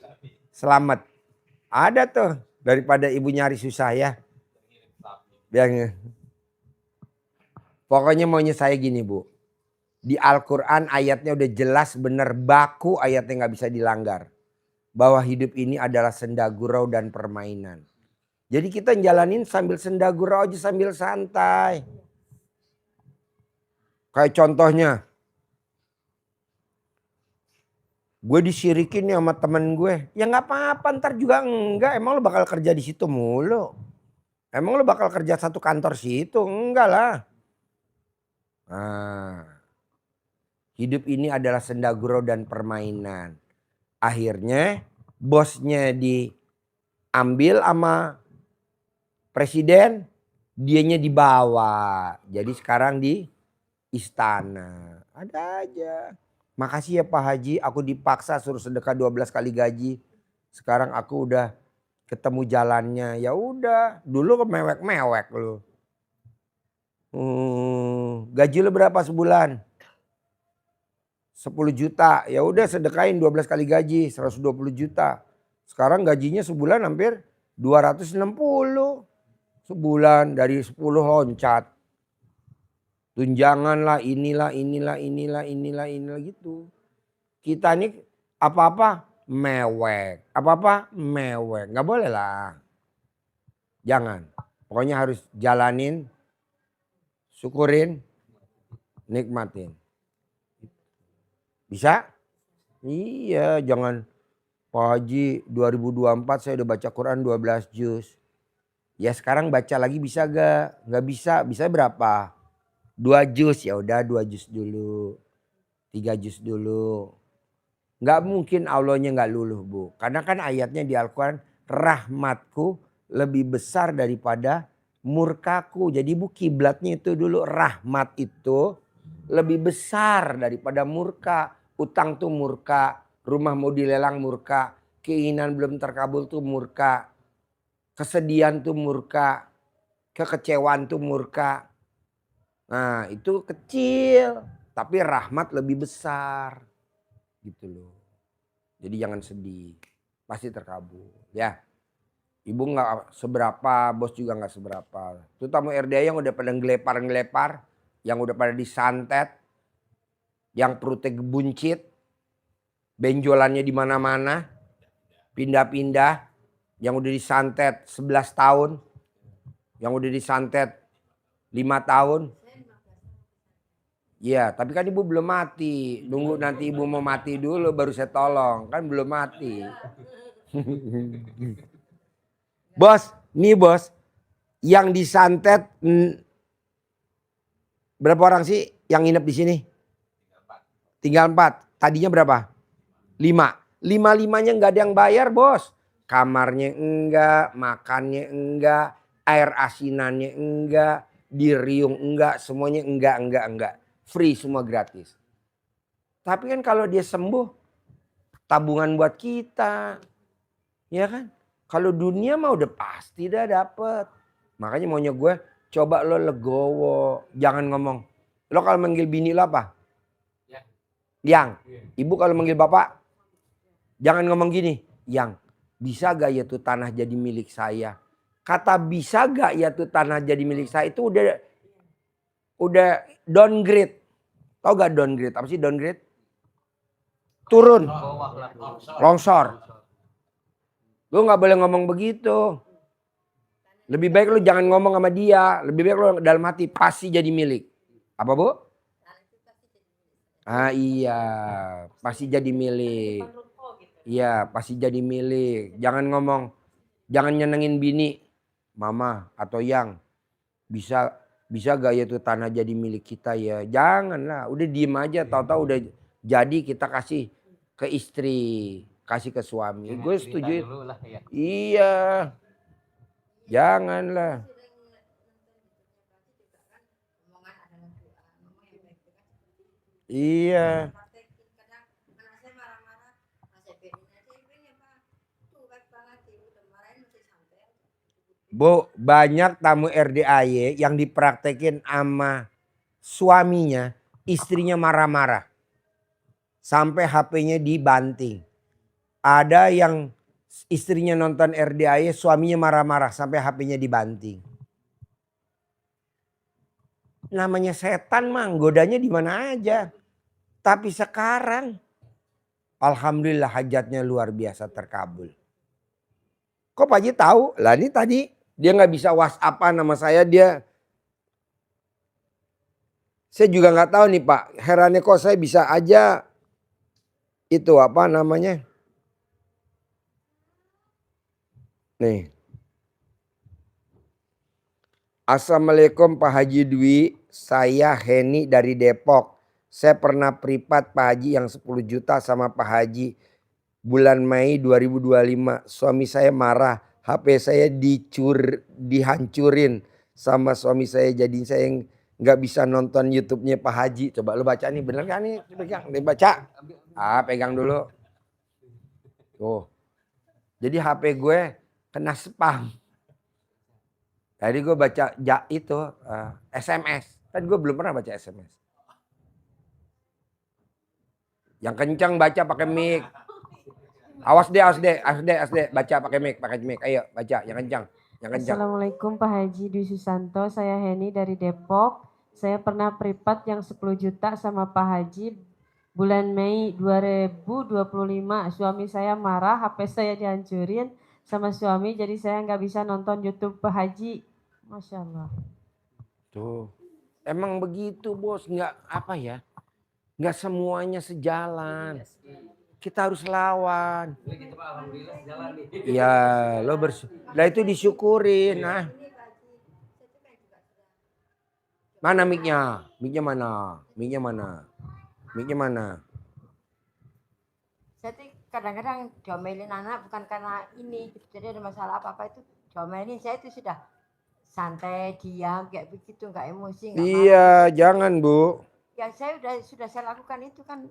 Selamat. Ada tuh daripada ibu nyari susah ya. Biar. Pokoknya maunya saya gini Bu. Di Al-Quran ayatnya udah jelas bener baku ayatnya nggak bisa dilanggar. Bahwa hidup ini adalah senda gurau dan permainan. Jadi kita jalanin sambil senda gurau aja sambil santai. Kayak contohnya. Gue disirikin nih sama temen gue. Ya gak apa-apa ntar juga enggak. Emang lo bakal kerja di situ mulu. Emang lo bakal kerja satu kantor situ? Enggak lah. Nah, hidup ini adalah senda gurau dan permainan. Akhirnya bosnya diambil sama presiden. Dianya dibawa. Jadi sekarang di istana. Ada aja. Makasih ya Pak Haji, aku dipaksa suruh sedekah 12 kali gaji. Sekarang aku udah ketemu jalannya. Ya udah, dulu mewek-mewek lu. Gaji lu berapa sebulan? 10 juta. Ya udah sedekahin 12 kali gaji, 120 juta. Sekarang gajinya sebulan hampir 260. Sebulan dari 10 loncat. Tunjangan lah, inilah gitu. Kita ini apa-apa mewek. Apa-apa mewek. Gak boleh lah. Jangan. Pokoknya harus jalanin, syukurin, nikmatin. Bisa? Iya, jangan Pak Haji 2024 saya udah baca Quran 12 juz. Ya sekarang baca lagi bisa gak? Gak bisa. Bisa berapa? 2 juz ya udah 2 juz dulu. 3 juz dulu. Nggak mungkin Allahnya nggak luluh Bu. Karena kan ayatnya di Al-Quran rahmatku lebih besar daripada murkaku. Jadi Bu kiblatnya itu dulu rahmat itu lebih besar daripada murka. Utang tuh murka. Rumah mau dilelang murka. Keinginan belum terkabul tuh murka. Kesedihan tuh murka. Kekecewaan tuh murka. Nah itu kecil tapi rahmat lebih besar gitu loh. Jadi jangan sedih, pasti terkabul ya. Ibu nggak seberapa, bos juga nggak seberapa. Terutama RDA yang udah pada ngelepar, yang udah pada disantet, yang perutnya gebuncit, benjolannya di mana-mana, pindah-pindah, yang udah disantet 11 tahun, yang udah disantet 5 tahun. Iya, tapi kan ibu belum mati. Nunggu nanti ibu mau mati dulu baru saya tolong. Kan belum mati. Bos, nih bos. Yang disantet berapa orang sih yang nginep di sini? Tinggal 4. Tadinya berapa? 5. 5-5-nya nggak ada yang bayar bos. Kamarnya enggak, makannya enggak, air asinannya enggak, diriung enggak, semuanya enggak. Free, semua gratis. Tapi kan kalau dia sembuh, tabungan buat kita. Ya kan? Kalau dunia mah udah pasti dah dapet. Makanya maunya gue, coba lo legowo. Jangan ngomong. Lo kalau manggil bini lo apa? Yang. Ibu kalau manggil bapak, jangan ngomong gini. Yang. Bisa gak ya tuh tanah jadi milik saya? Kata bisa gak ya tuh tanah jadi milik saya itu udah downgrade. Tahu gak downgrade? Apa sih downgrade? Turun. Longsor. Lu gak boleh ngomong begitu. Lebih baik lu jangan ngomong sama dia. Lebih baik lu dalam hati pasti jadi milik. Apa Bu? Ah iya. Pasti jadi milik. Iya pasti jadi milik. Jangan ngomong. Jangan nyenengin bini. Mama atau yang. Bisa gak ya tuh tanah jadi milik kita ya. Janganlah. Udah diem aja. Tahu-tahu udah jadi kita kasih ke istri. Kasih ke suami. Gue setuju. Iya. Janganlah. Iya. Bu, banyak tamu RDAY yang dipraktekin sama suaminya, istrinya marah-marah. Sampai HP-nya dibanting. Ada yang istrinya nonton RDAY, suaminya marah-marah sampai HP-nya dibanting. Namanya setan mah, godanya di mana aja. Tapi sekarang, alhamdulillah hajatnya luar biasa terkabul. Kok Pak Haji tahu? Lah ini tadi dia nggak bisa WhatsApp-an sama saya, saya juga nggak tahu nih Pak. Herannya kok saya bisa aja itu apa namanya? Nih. Assalamualaikum Pak Haji Dwi, saya Heni dari Depok. Saya pernah privat Pak Haji yang 10 juta sama Pak Haji bulan Mei 2025. Suami saya marah, HP saya dihancurin sama suami saya, jadi saya nggak bisa nonton YouTube-nya Pak Haji. Coba lu baca nih, bener kan nih? Pegang, baca. Pegang dulu. Tuh. Jadi HP gue kena spam. Tadi gue baca SMS. Kan gue belum pernah baca SMS. Yang kencang baca pakai mic. Awas deh. Baca pakai mic. Ayo baca yang kencang. Assalamualaikum Pak Haji Dwi Susanto. Saya Heni dari Depok. Saya pernah privat yang 10 juta sama Pak Haji bulan Mei 2025. Suami saya marah, HP saya dihancurin sama suami, jadi saya nggak bisa nonton YouTube Pak Haji. Masya Allah. Tuh, emang begitu bos, nggak apa ya, nggak semuanya sejalan. Kita harus lawan. Iya, lo lah itu disyukurin. Nah, mana mic-nya? Mic-nya mana? Saya tuh kadang-kadang diomelin anak bukan karena ini, jadi ada masalah apa-apa itu diomelin. Saya itu sudah santai, diam, kayak begitu, nggak emosi. Iya, jangan Bu. Ya saya sudah saya lakukan itu kan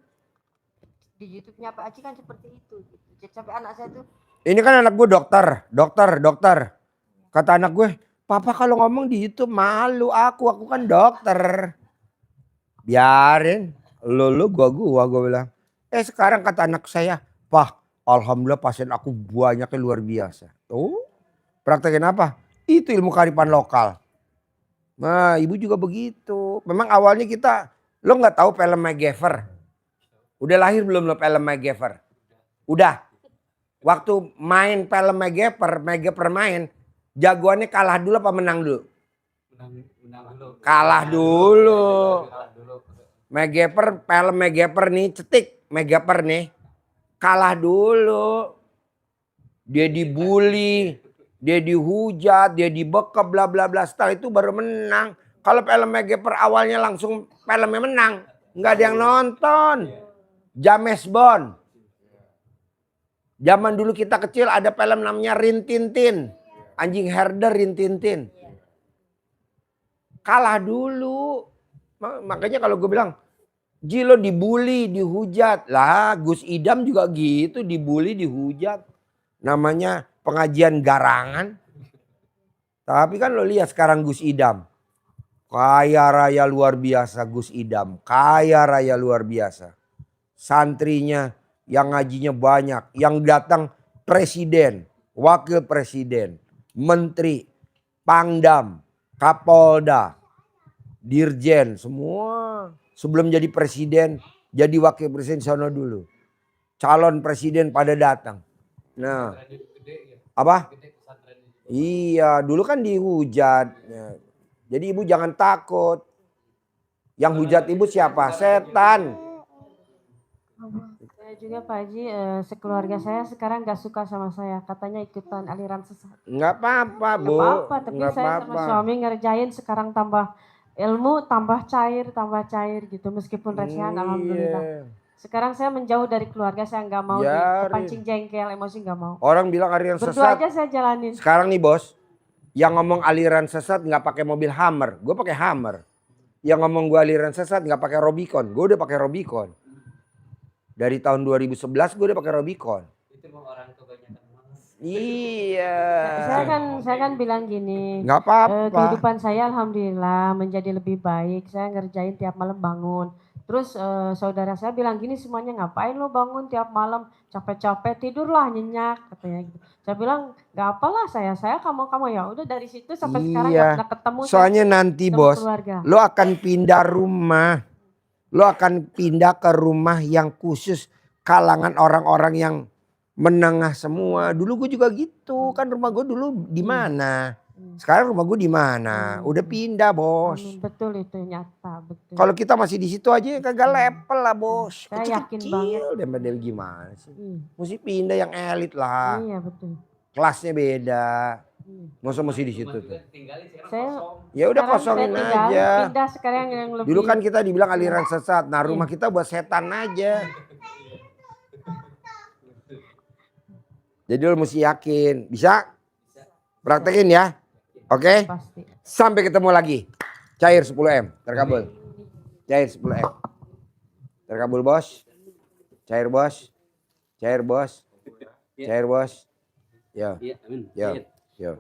di YouTube-nya Pak Haji kan seperti itu. Jadi sampai anak saya tuh. Ini kan anak gue dokter. Kata anak gue, papa kalau ngomong di YouTube malu aku kan dokter. Biarin, lu gua bilang. Sekarang kata anak saya, Pak, alhamdulillah pasien aku banyaknya luar biasa. Tuh, praktekin apa? Itu ilmu kearifan lokal. Nah, ibu juga begitu. Memang awalnya lo nggak tahu film MacGyver. Udah lahir belum lo film MacGyver? Udah. Waktu main film MacGyver main, jagoannya kalah dulu apa menang dulu? Kalah dulu. Film MacGyver nih, cetik MacGyver nih. Kalah dulu. Dia dibully, dia dihujat, dia dibekap bla bla bla. Setelah itu baru menang. Kalau film MacGyver awalnya langsung filmnya menang, nggak ada yang nonton. James Bond. Zaman dulu kita kecil ada film namanya Rin Tintin. Anjing herder Rin Tintin. Kalah dulu. Makanya kalau gue bilang, Ji lo dibully, dihujat. Lah Gus Idam juga gitu, dibully, dihujat. Namanya pengajian garangan. Tapi kan lo lihat sekarang Gus Idam. Kaya raya luar biasa Gus Idam. Kaya raya luar biasa. Santrinya yang ngajinya banyak. Yang datang presiden, wakil presiden, menteri, pangdam, kapolda, dirjen, semua. Sebelum jadi presiden, jadi wakil presiden sono dulu. Calon presiden pada datang. Nah, apa? Iya, dulu kan dihujat. Ya. Jadi ibu jangan takut. Yang hujat ibu siapa? Setan. Saya juga Pak Haji, sekeluarga saya sekarang nggak suka sama saya. Katanya ikutan aliran sesat. Nggak apa-apa, Nggak Bu. apa-apa, tapi Nggak saya sama apa-apa. suami ngerjain sekarang tambah ilmu, tambah cair gitu. Meskipun recehan, alhamdulillah. Iya. Sekarang saya menjauh dari keluarga, saya nggak mau Biarin. kepancing jengkel, emosi nggak mau. Orang bilang aliran Berdua sesat. aja saya jalanin. Sekarang nih bos, yang ngomong aliran sesat nggak pakai mobil Hummer, gue pakai Hummer. Yang ngomong gue aliran sesat nggak pakai Robicon, gue udah pakai Robicon. Dari tahun 2011 gue udah pakai Robicon. Itu mau orang kebanyakan malas. Iya. Saya kan bilang gini, Nggak apa-apa. kehidupan saya alhamdulillah menjadi lebih baik. Saya ngerjain tiap malam bangun. Terus saudara saya bilang gini, semuanya ngapain lo bangun tiap malam capek-capek, tidurlah nyenyak katanya gitu. Saya bilang nggak apalah, saya kamu ya udah. Dari situ sampai sekarang nggak Iya. pernah ketemu. Soalnya nanti ketemu bos, keluarga. lo akan pindah rumah. Lo akan pindah ke rumah yang khusus kalangan orang-orang yang menengah semua. Dulu gue juga gitu, kan rumah gue dulu di mana? Sekarang rumah gue di mana? Udah pindah bos. Betul, itu nyata, betul. Kalau kita masih di situ aja kagak level lah bos. Saya yakin banget. Daripada gimana sih? Iya, Mesti pindah yang elit lah. iya betul. Kelasnya beda. Iya. Masa mesti di situ tuh. Tinggalin sekarang Saya kosong. Ya udah sekarang kosongin saya tinggal, aja. pindah sekarang yang lebih. Dulu kan kita dibilang aliran sesat. Nah rumah Iya. kita buat setan aja. Jadi lo mesti yakin. Bisa? Praktekin ya. Oke? Pasti. Sampai ketemu lagi. Cair 10M. Terkabul. Cair 10M. Terkabul bos. Cair bos. Cair bos. Cair bos. Yo. Iya, amin. Yo. Iya. Yo.